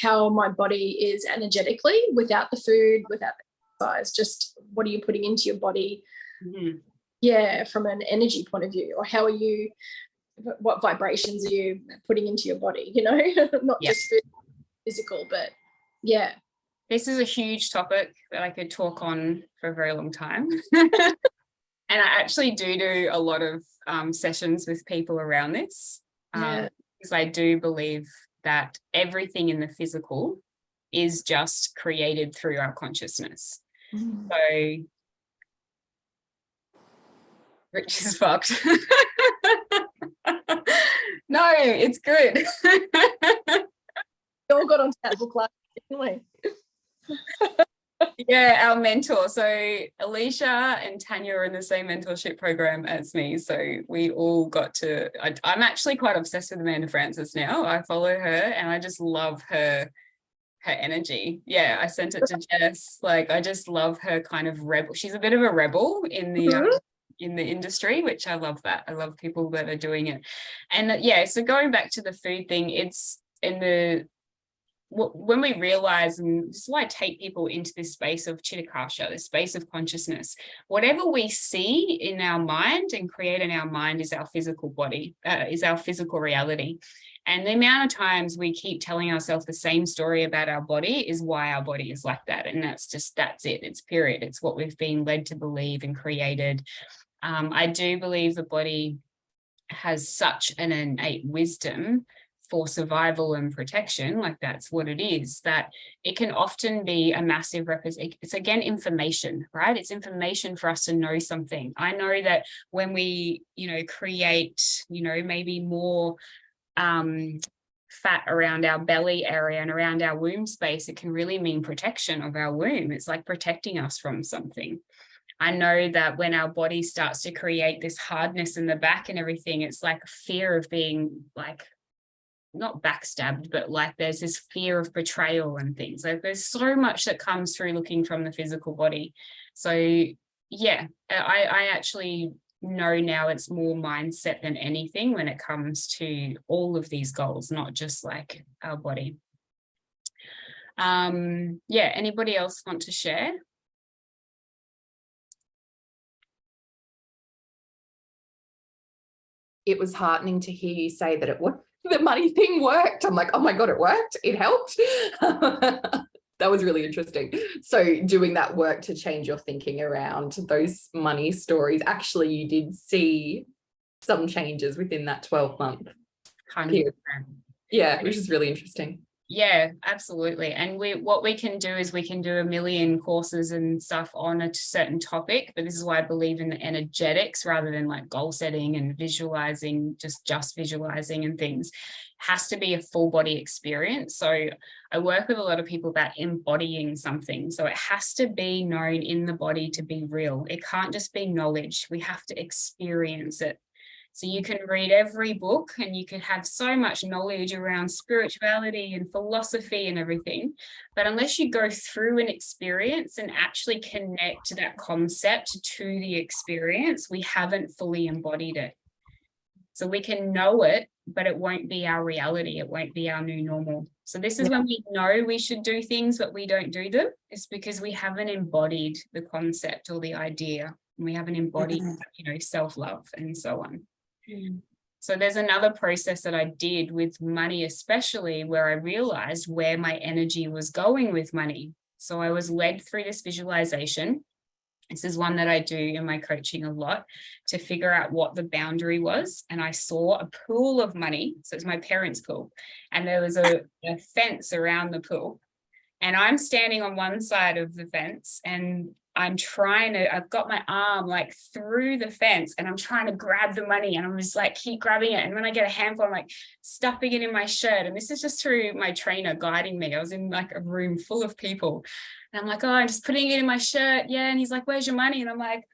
how my body is energetically without the food, without the exercise. Just what are you putting into your body? Mm-hmm. Yeah, from an energy point of view, or how are you? What vibrations are you putting into your body? Not just physical, but yeah. This is a huge topic that I could talk on for a very long time. And I actually do a lot of sessions with people around this, because I do believe that everything in the physical is just created through our consciousness. Mm. So Rich is fucked. No, it's good. We all got onto that book last, didn't we? Yeah, our mentor. So Alicia and Tanya are in the same mentorship program as me. So we all got to, I'm actually quite obsessed with Amanda Frances now. I follow her and I just love her energy. Yeah, I sent it to Jess. Like, I just love her kind of rebel. She's a bit of a rebel in the industry, which I love that. I love people that are doing it. And so going back to the food thing, it's in the, when we realize, and this is why I take people into this space of Chitakasha, this space of consciousness, whatever we see in our mind and create in our mind is our physical body, is our physical reality. And the amount of times we keep telling ourselves the same story about our body is why our body is like that. And that's it. It's period. It's what we've been led to believe and created. I do believe the body has such an innate wisdom for survival and protection, like that's what it is, that it can often be a massive it's again information, right? It's information for us to know something. I know that when we, create, maybe more fat around our belly area and around our womb space, it can really mean protection of our womb. It's like protecting us from something. I know that when our body starts to create this hardness in the back and everything, it's like fear of being like, not backstabbed, but like there's this fear of betrayal and things. Like there's so much that comes through looking from the physical body. So yeah, I actually know now it's more mindset than anything when it comes to all of these goals, not just like our body. Yeah, anybody else want to share? It was heartening to hear you say that the money thing worked. I'm like, oh my God, it worked. It helped. That was really interesting. So doing that work to change your thinking around those money stories, actually you did see some changes within that 12-month period. Yeah, which is really interesting. Yeah, absolutely. And what we can do is we can do a million courses and stuff on a certain topic, but this is why I believe in the energetics rather than like goal setting and visualizing, just visualizing and things. Has to be a full body experience. So I work with a lot of people about embodying something. So it has to be known in the body to be real. It can't just be knowledge. We have to experience it. So you can read every book and you can have so much knowledge around spirituality and philosophy and everything. But unless you go through an experience and actually connect that concept to the experience, we haven't fully embodied it. So we can know it, but it won't be our reality. It won't be our new normal. So this is when we know we should do things, but we don't do them. It's because we haven't embodied the concept or the idea. And we haven't embodied, self-love and so on. So there's another process that I did with money, especially where I realized where my energy was going with money. So I was led through this visualization. This is one that I do in my coaching a lot to figure out what the boundary was. And I saw a pool of money. So it's my parents' pool. And there was a fence around the pool. And I'm standing on one side of the fence and I've got my arm like through the fence and I'm trying to grab the money and I'm just like, keep grabbing it. And when I get a handful, I'm like stuffing it in my shirt. And this is just through my trainer guiding me. I was in like a room full of people and I'm like, oh, I'm just putting it in my shirt. Yeah. And he's like, where's your money? And I'm like,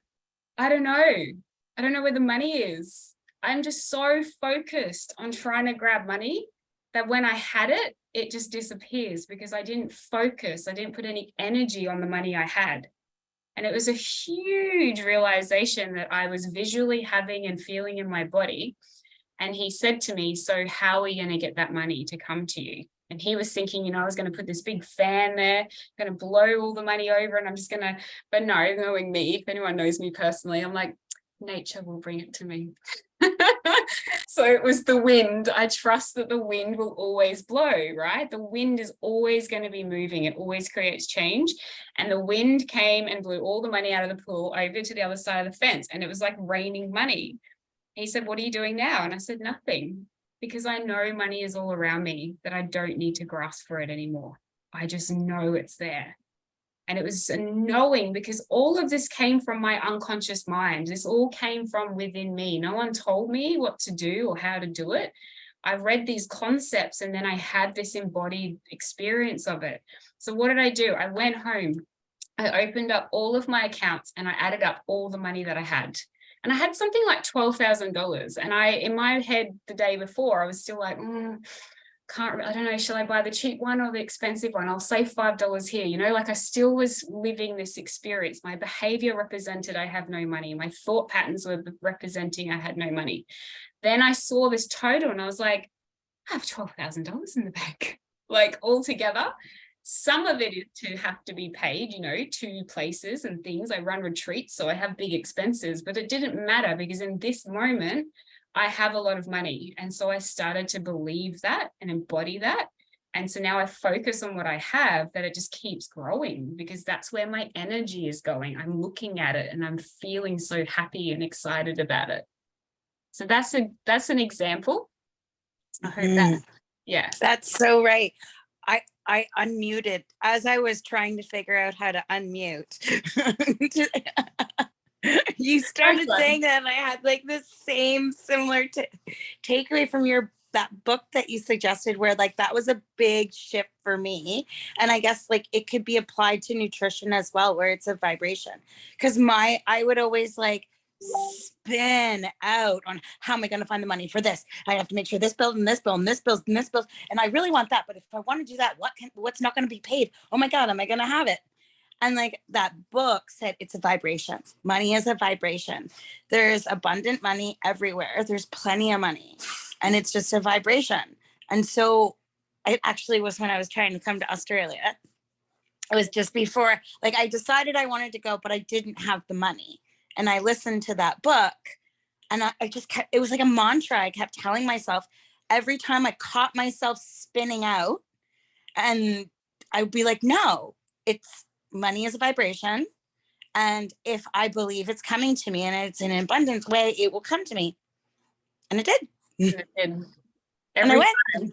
I don't know. I don't know where the money is. I'm just so focused on trying to grab money that when I had it, it just disappears because I didn't focus. I didn't put any energy on the money I had. And it was a huge realization that I was visually having and feeling in my body. And he said to me, so how are you going to get that money to come to you? And he was thinking, I was going to put this big fan there, going to blow all the money over and I'm just going to, but no, knowing me, if anyone knows me personally, I'm like, nature will bring it to me. So it was the wind. I trust that the wind will always blow, right? The wind is always going to be moving. It always creates change. And the wind came and blew all the money out of the pool over to the other side of the fence. And it was like raining money. He said, what are you doing now? And I said, nothing, because I know money is all around me, that I don't need to grasp for it anymore. I just know it's there. And it was a knowing, because all of this came from my unconscious mind. This all came from within me. No one told me what to do or how to do it. I read these concepts and then I had this embodied experience of it. So what did I do? I went home. I opened up all of my accounts and I added up all the money that I had. And I had something like $12,000. And in my head the day before, I was still like, I don't know, shall I buy the cheap one or the expensive one? I'll save $5 here. Like I still was living this experience. My behavior represented I have no money. My thought patterns were representing I had no money. Then I saw this total and I was like, I have $12,000 in the bank, like all together. Some of it is to have to be paid, to places and things. I run retreats, so I have big expenses, but it didn't matter because in this moment, I have a lot of money. And so I started to believe that and embody that. And so now I focus on what I have, that it just keeps growing because that's where my energy is going. I'm looking at it and I'm feeling so happy and excited about it. So that's an example. I hope that Yeah. That's so right. I unmuted as I was trying to figure out how to unmute. You started fun. saying that and I had like the same similar takeaway from that book that you suggested, where like that was a big shift for me. And I guess like it could be applied to nutrition as well, where it's a vibration. Because I would always like spin out on how am I going to find the money for this? I have to make sure this bill and this bill and this bill and this bill. And I really want that. But if I want to do that, what's not going to be paid? Oh my God, am I going to have it? And like that book said, it's a vibration. Money is a vibration. There's abundant money everywhere. There's plenty of money. And it's just a vibration. And so it actually was when I was trying to come to Australia. It was just before, like I decided I wanted to go, but I didn't have the money. And I listened to that book and I just kept, it was like a mantra. I kept telling myself every time I caught myself spinning out, and I'd be like, no, it's money is a vibration. And if I believe it's coming to me and it's in an abundant way, it will come to me. And it did. And And I every went. time.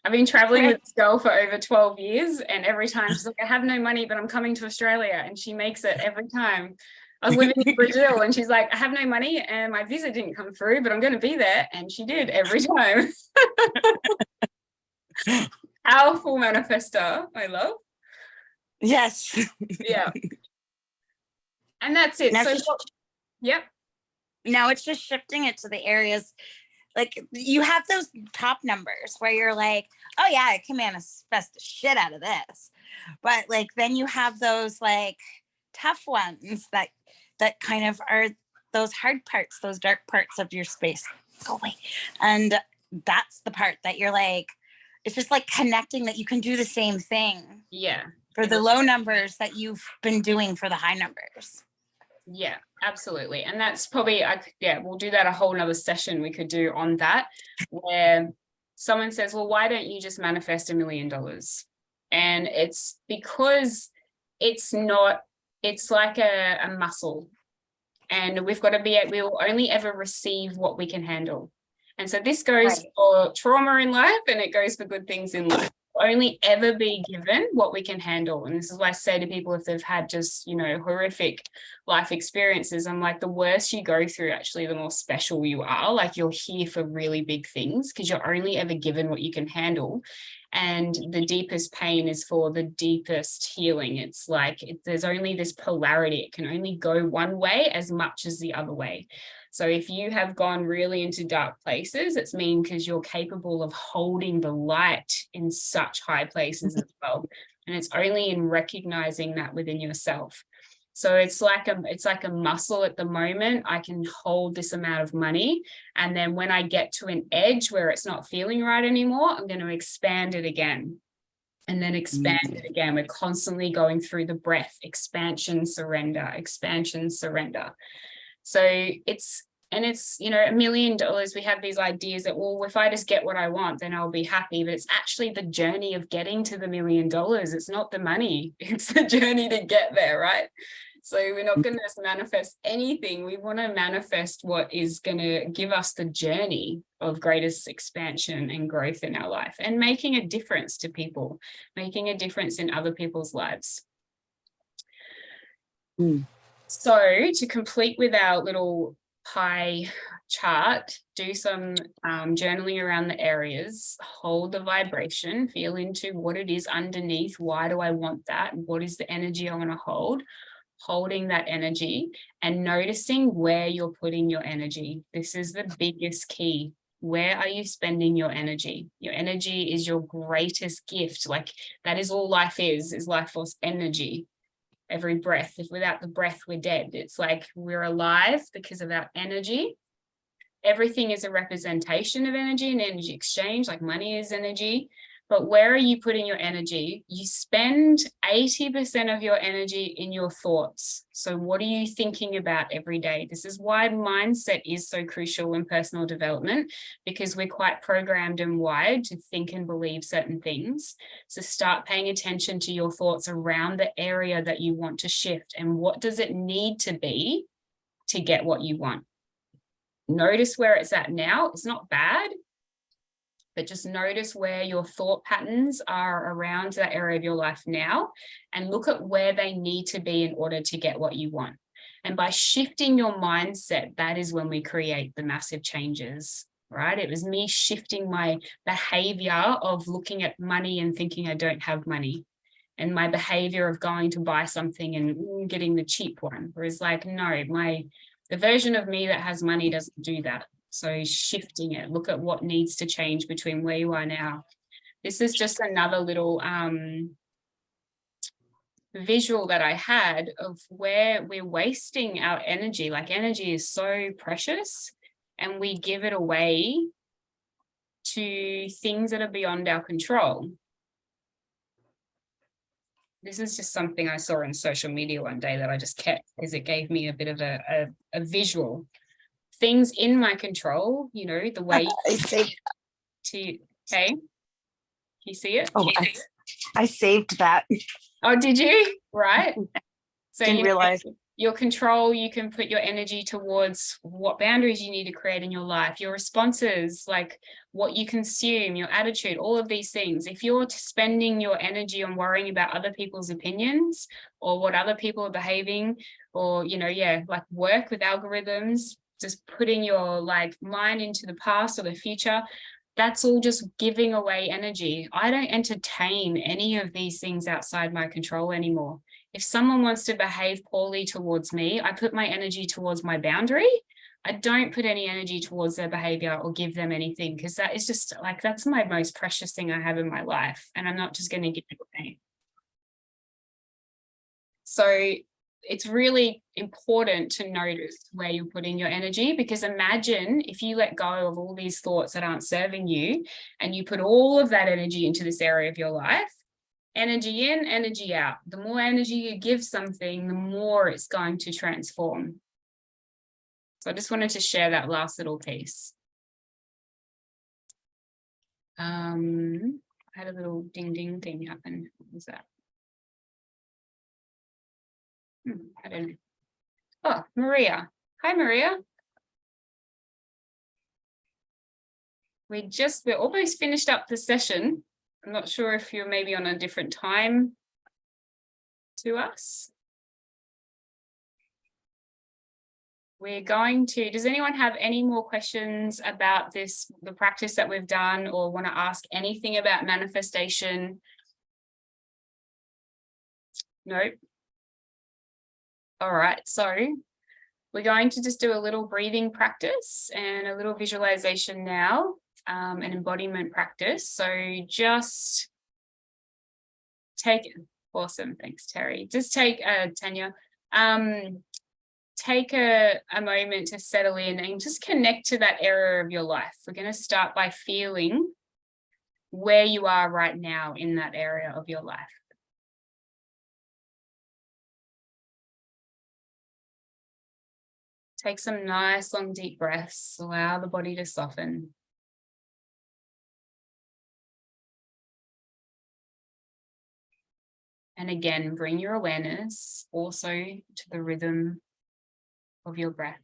I've been traveling with this girl for over 12 years, and every time she's like, I have no money, but I'm coming to Australia, and she makes it every time. I was living in Brazil and she's like, I have no money and my visa didn't come through, but I'm going to be there. And she did every time. Powerful manifester. I love. Yes. Yeah. And that's it. Now So, yep. Now it's just shifting it to the areas. Like you have those top numbers where you're like, oh yeah, I can manifest the shit out of this. But like, then you have those like tough ones that kind of are those hard parts, those dark parts of your space. Go away. And that's the part that you're like, it's just like connecting that you can do the same thing. Yeah. For the low numbers that you've been doing for the high numbers. Yeah, absolutely. And that's probably, we'll do that a whole nother session we could do on that, where someone says, well, why don't you just manifest $1 million? And it's because it's like a muscle, and we've got to we'll only ever receive what we can handle. And so this goes for trauma in life, and it goes for good things in life. We'll only ever be given what we can handle. And this is why I say to people, if they've had just, horrific life experiences, I'm like, the worse you go through, actually, the more special you are. Like, you're here for really big things because you're only ever given what you can handle. And the deepest pain is for the deepest healing. It's like there's only this polarity. It can only go one way as much as the other way. So if you have gone really into dark places, it's mean because you're capable of holding the light in such high places as well. And it's only in recognizing that within yourself. So it's like a muscle at the moment. I can hold this amount of money. And then when I get to an edge where it's not feeling right anymore, I'm going to expand it again. And then expand it again. We're constantly going through the breath, expansion, surrender, expansion, surrender. So it's $1 million. We have these ideas that, well, if I just get what I want, then I'll be happy. But it's actually the journey of getting to the $1 million. It's not the money. It's the journey to get there, right? So we're not going to just manifest anything. We want to manifest what is going to give us the journey of greatest expansion and growth in our life, and making a difference to people, making a difference in other people's lives. So to complete with our little pie chart, do some journaling around the areas, hold the vibration, feel into what it is underneath. Why do I want that? What is the energy I want to hold? Holding that energy and noticing where you're putting your energy. This is the biggest key. Where are you spending your energy? Your energy is your greatest gift. Like, that is all life is life force energy. Every breath. If without the breath, we're dead. It's like we're alive because of our energy. Everything is a representation of energy and energy exchange, like money is energy. But where are you putting your energy? You spend 80% of your energy in your thoughts. So what are you thinking about every day? This is why mindset is so crucial in personal development, because we're quite programmed and wired to think and believe certain things. So start paying attention to your thoughts around the area that you want to shift, and what does it need to be to get what you want. Notice where it's at now. It's not bad, but just notice where your thought patterns are around that area of your life now, and look at where they need to be in order to get what you want. And by shifting your mindset, that is when we create the massive changes, right? It was me shifting my behavior of looking at money and thinking I don't have money, and my behavior of going to buy something and getting the cheap one. Whereas like, no, the version of me that has money doesn't do that. So shifting it, look at what needs to change between where you are now. This is just another little visual that I had of where we're wasting our energy. Like, energy is so precious, and we give it away to things that are beyond our control. This is just something I saw on social media one day that I just kept, because it gave me a bit of a visual. Things in my control, you know, the way I saved, okay, you see it? oh, I saved that. Oh, did you? Right. So Didn't realize. Your control, you can put your energy towards what boundaries you need to create in your life, your responses, like what you consume, your attitude, all of these things. If you're spending your energy on worrying about other people's opinions or what other people are behaving, or, you know, like work with algorithms, just putting your like mind into the past or the future, that's all just giving away energy. I don't entertain any of these things outside my control anymore. If someone wants to behave poorly towards me, I put my energy towards my boundary. I don't put any energy towards their behavior or give them anything, because that is just like, that's my most precious thing I have in my life, and I'm not just going to give it away. So it's really important to notice where you're putting your energy, because imagine if you let go of all these thoughts that aren't serving you and you put all of that energy into this area of your life. Energy in, energy out. The more energy you give something, the more it's going to transform. So I just wanted to share that last little piece. I had a little ding ding thing happen. What was that? I don't know. Oh, Maria. Hi, Maria. We're almost finished up the session. I'm not sure if you're maybe on a different time to us. We're going to, does anyone have any more questions about this, the practice that we've done, or want to ask anything about manifestation? Nope. All right, so we're going to just do a little breathing practice and a little visualization now, an embodiment practice. So just take it. Awesome. Thanks, Terry. Just take, Tanya, take a moment to settle in and just connect to that area of your life. We're going to start by feeling where you are right now in that area of your life. Take some nice long deep breaths. Allow the body to soften. And again, bring your awareness also to the rhythm of your breath.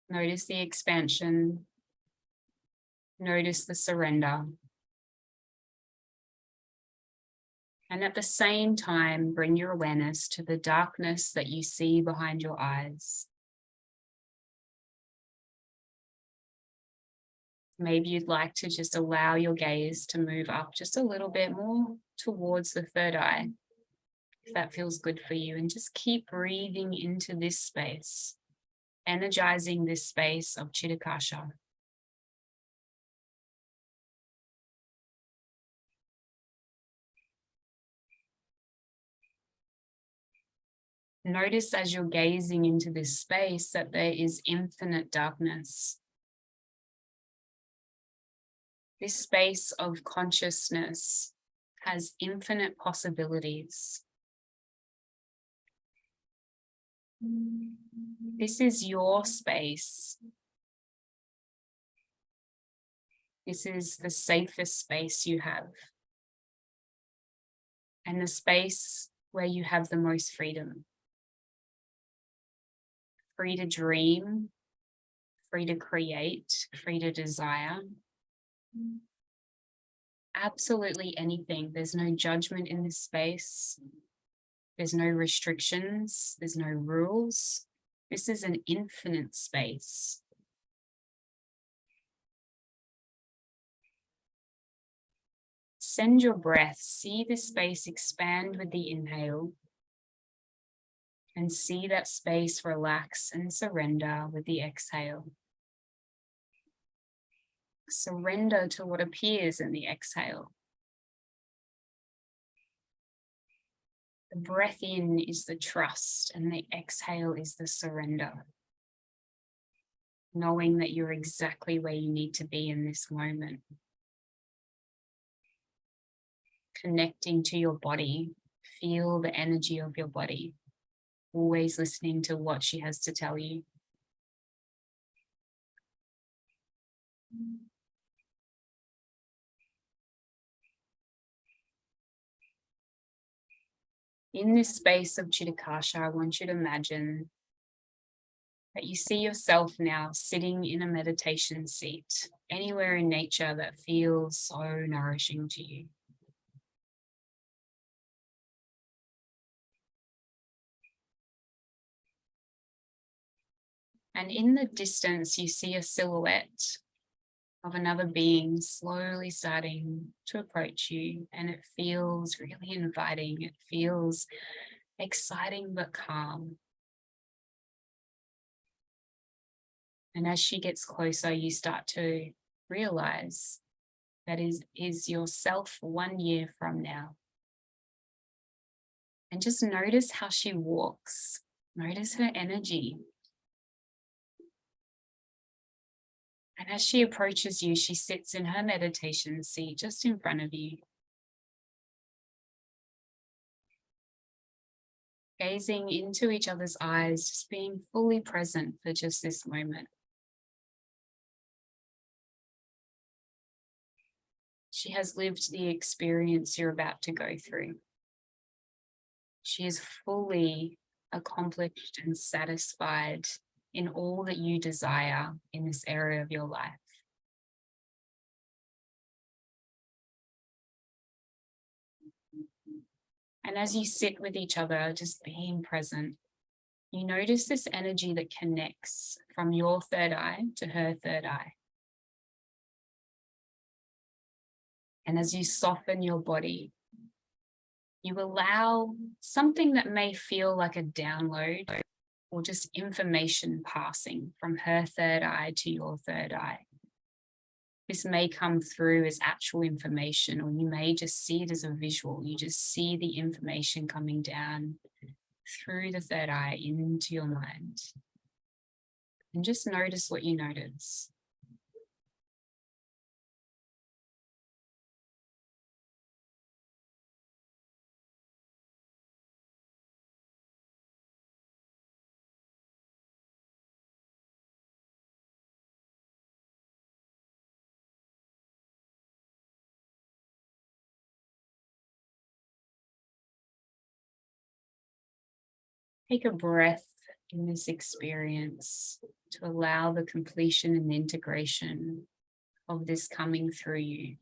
Notice the expansion. Notice the surrender. And at the same time, bring your awareness to the darkness that you see behind your eyes. Maybe you'd like to just allow your gaze to move up just a little bit more towards the third eye, if that feels good for you, and just keep breathing into this space, energizing this space of Chitakasha. Notice as you're gazing into this space that there is infinite darkness. This space of consciousness has infinite possibilities. This is your space. This is the safest space you have. and the space where you have the most freedom. Free to dream, free to create, free to desire. Absolutely anything. There's no judgment in this space. There's no restrictions. There's no rules. This is an infinite space. Send your breath. See the space expand with the inhale. And see that space relax and surrender with the exhale. Surrender to what appears in the exhale. The breath in is the trust and the exhale is the surrender. Knowing that you're exactly where you need to be in this moment. Connecting to your body. Feel the energy of your body. Always listening to what she has to tell you. In this space of Chitakasha, I want you to imagine that you see yourself now sitting in a meditation seat, anywhere in nature that feels so nourishing to you. And in the distance, you see a silhouette of another being slowly starting to approach you, and it feels really inviting. It feels exciting but calm. And as she gets closer, you start to realize that is yourself 1 year from now. And just notice how she walks. Notice her energy. And as she approaches you, she sits in her meditation seat just in front of you. Gazing into each other's eyes, just being fully present for just this moment. She has lived the experience you're about to go through. She is fully accomplished and satisfied in all that you desire in this area of your life. And as you sit with each other, just being present, you notice this energy that connects from your third eye to her third eye. And as you soften your body, you allow something that may feel like a download or just information passing from her third eye to your third eye. This may come through as actual information, or you may just see it as a visual. You just see the information coming down through the third eye into your mind. And just notice what you notice. Take a breath in this experience to allow the completion and integration of this coming through you.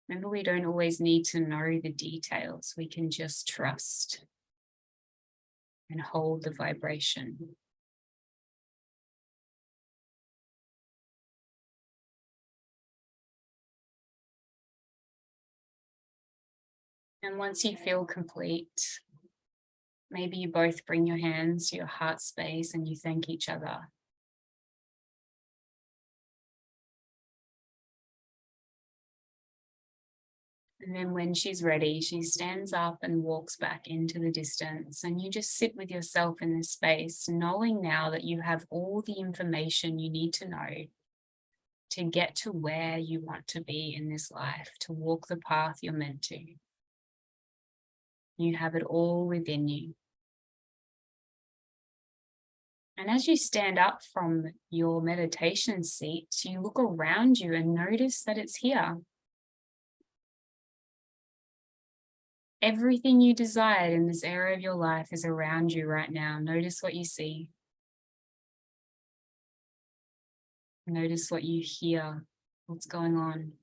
Remember, we don't always need to know the details. We can just trust and hold the vibration. And once you feel complete, maybe you both bring your hands to your heart space and you thank each other. And then when she's ready, she stands up and walks back into the distance. And you just sit with yourself in this space, knowing now that you have all the information you need to know to get to where you want to be in this life, to walk the path you're meant to. You have it all within you. And as you stand up from your meditation seat, you look around you and notice that it's here. Everything you desired in this area of your life is around you right now. Notice what you see. Notice what you hear. What's going on?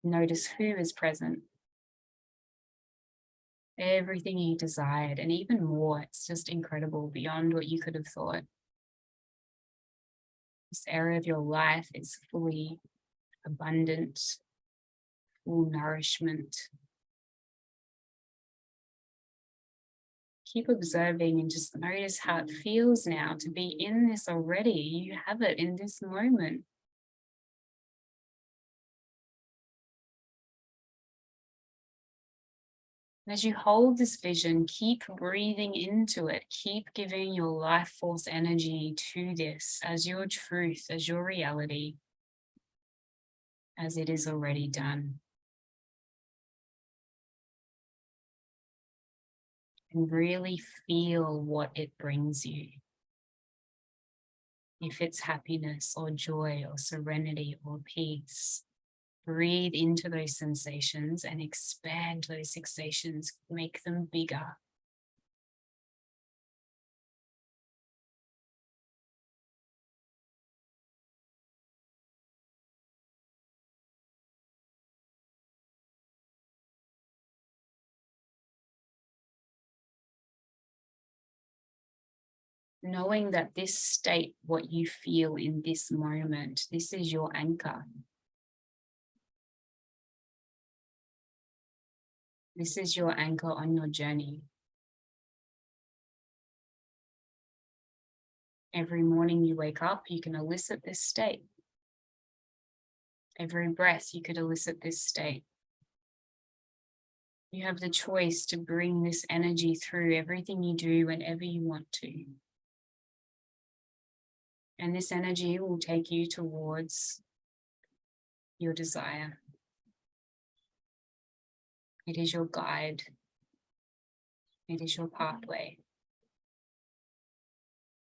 Notice who is present. Everything you desired and even more. It's just incredible, beyond what you could have thought. This area of your life is fully abundant, full nourishment. Keep observing and just notice how it feels now to be in this already. You have it in this moment. As you hold this vision, keep breathing into it. Keep giving your life force energy to this as your truth, as your reality, as it is already done. And really feel what it brings you. If it's happiness or joy or serenity or peace. Breathe into those sensations and expand those sensations, make them bigger. Knowing that this state, what you feel in this moment, this is your anchor. This is your anchor on your journey. Every morning you wake up, you can elicit this state. Every breath, you could elicit this state. You have the choice to bring this energy through everything you do whenever you want to. And this energy will take you towards your desire. It is your guide. It is your pathway.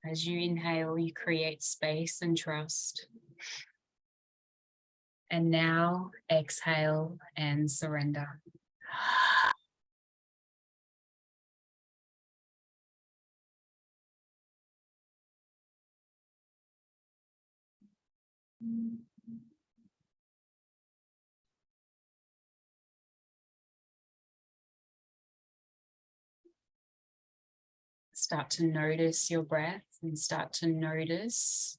As you inhale, you create space and trust. And now exhale and surrender. Start to notice your breath and start to notice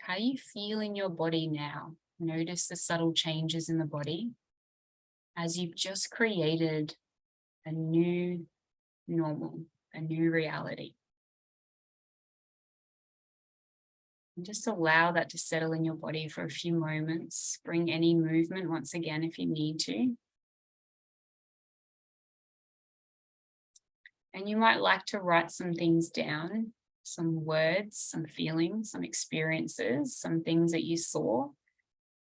how you feel in your body now. Notice the subtle changes in the body as you've just created a new normal, a new reality. And just allow that to settle in your body for a few moments. Bring any movement once again if you need to. And you might like to write some things down, some words, some feelings, some experiences, some things that you saw.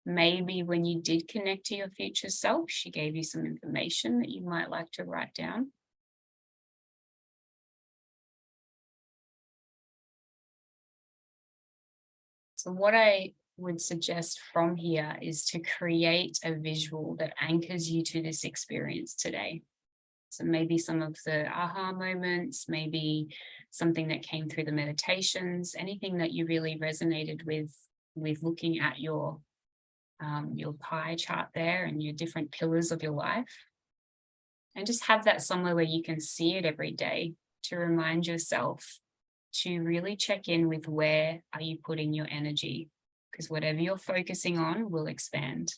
Maybe when you did connect to your future self, she gave you some information that you might like to write down. So what I would suggest from here is to create a visual that anchors you to this experience today. So maybe some of the aha moments, maybe something that came through the meditations, anything that you really resonated with looking at your pie chart there and your different pillars of your life. And just have that somewhere where you can see it every day to remind yourself to really check in with where are you putting your energy, because whatever you're focusing on will expand.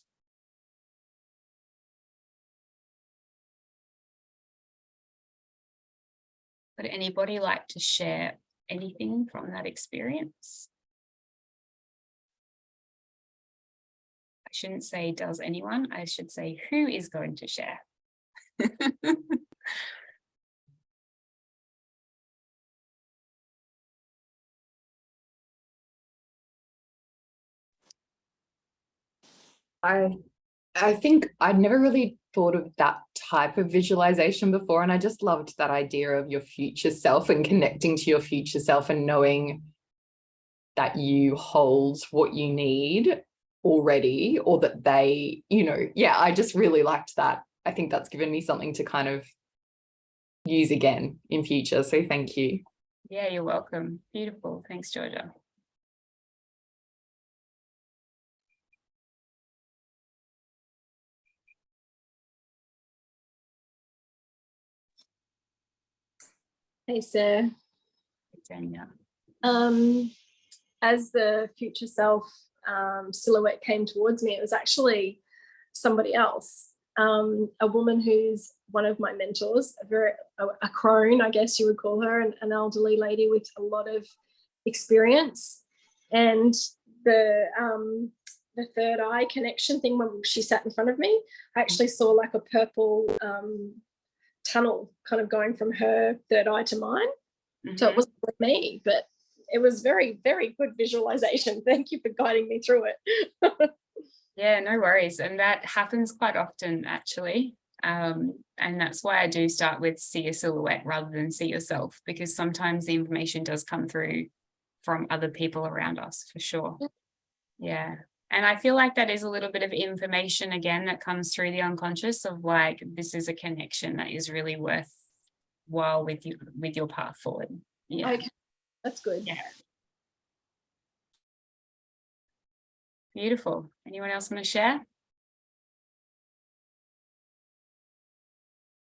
Would anybody like to share anything from that experience? I shouldn't say does anyone, I should say who is going to share? I think I'd never really thought of that type of visualization before. And I just loved that idea of your future self and connecting to your future self and knowing that you hold what you need already, or that they, yeah, I just really liked that. I think that's given me something to kind of use again in future. So thank you. Yeah, you're welcome. Beautiful. Thanks, Georgia. Hey, Sarah. Tanya. As the future self silhouette came towards me, it was actually somebody else, a woman who's one of my mentors, a crone, I guess you would call her, an elderly lady with a lot of experience. And the third eye connection thing, when she sat in front of me, I actually saw like a purple tunnel kind of going from her third eye to mine. So it wasn't with me, but it was very, very good visualization. Thank you for guiding me through it. Yeah, no worries. And that happens quite often, actually. And that's why I do start with see your silhouette rather than see yourself, because sometimes the information does come through from other people around us, for sure. Yeah. And I feel like that is a little bit of information, again, that comes through the unconscious of like, this is a connection that is really worthwhile with you, with your path forward. Yeah. Okay. That's good. Yeah. Beautiful. Anyone else want to share?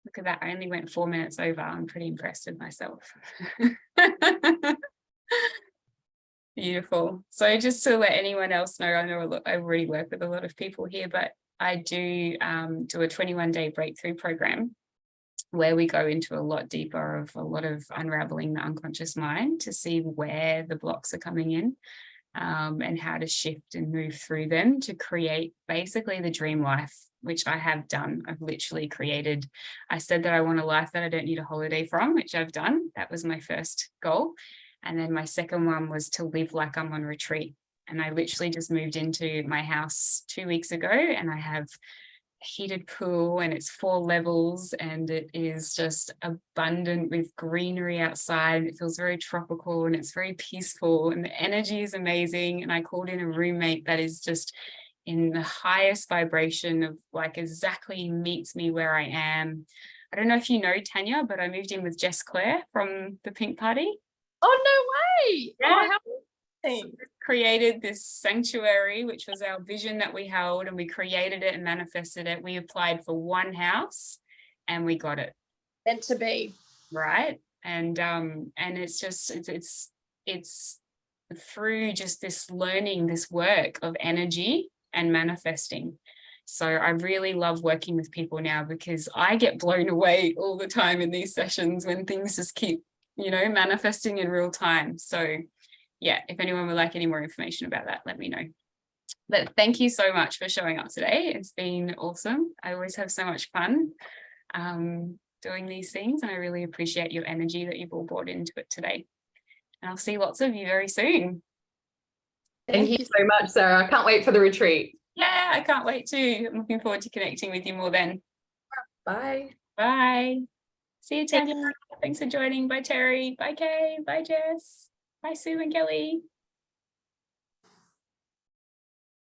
Look at that. I only went 4 minutes over. I'm pretty impressed with myself. Beautiful. So just to let anyone else know, I know I already work with a lot of people here, but I do do a 21-day breakthrough program where we go into a lot deeper of a lot of unraveling the unconscious mind to see where the blocks are coming in. And how to shift and move through them to create basically the dream life, which I have done. I've literally created, I said that I want a life that I don't need a holiday from, which I've done. That was my first goal. And then my second one was to live like I'm on retreat. And I literally just moved into my house 2 weeks ago, and I have heated pool, and it's 4 levels, and it is just abundant with greenery outside. It feels very tropical and it's very peaceful, and the energy is amazing. And I called in a roommate that is just in the highest vibration of like exactly meets me where I am. I don't know if you know Tanya, but I moved in with Jess Claire from the Pink Party. Oh, no way. Yeah. Oh, how amazing. Created this sanctuary, which was our vision that we held, and we created it and manifested it. We applied for one house and we got it. Meant to be. Right. And it's just it's through just this learning, this work of energy and manifesting. So I really love working with people now, because I get blown away all the time in these sessions when things just keep, manifesting in real time. So yeah, if anyone would like any more information about that, let me know. But thank you so much for showing up today. It's been awesome. I always have so much fun doing these things, and I really appreciate your energy that you've all brought into it today. And I'll see lots of you very soon. Thank you so much, Sarah. I can't wait for the retreat. Yeah, I can't wait too. I'm looking forward to connecting with you more then. Bye. Bye. See you, Tanya. Thanks for joining. Bye, Terry. Bye, Kay. Bye, Jess. Bye, Sue and Kelly.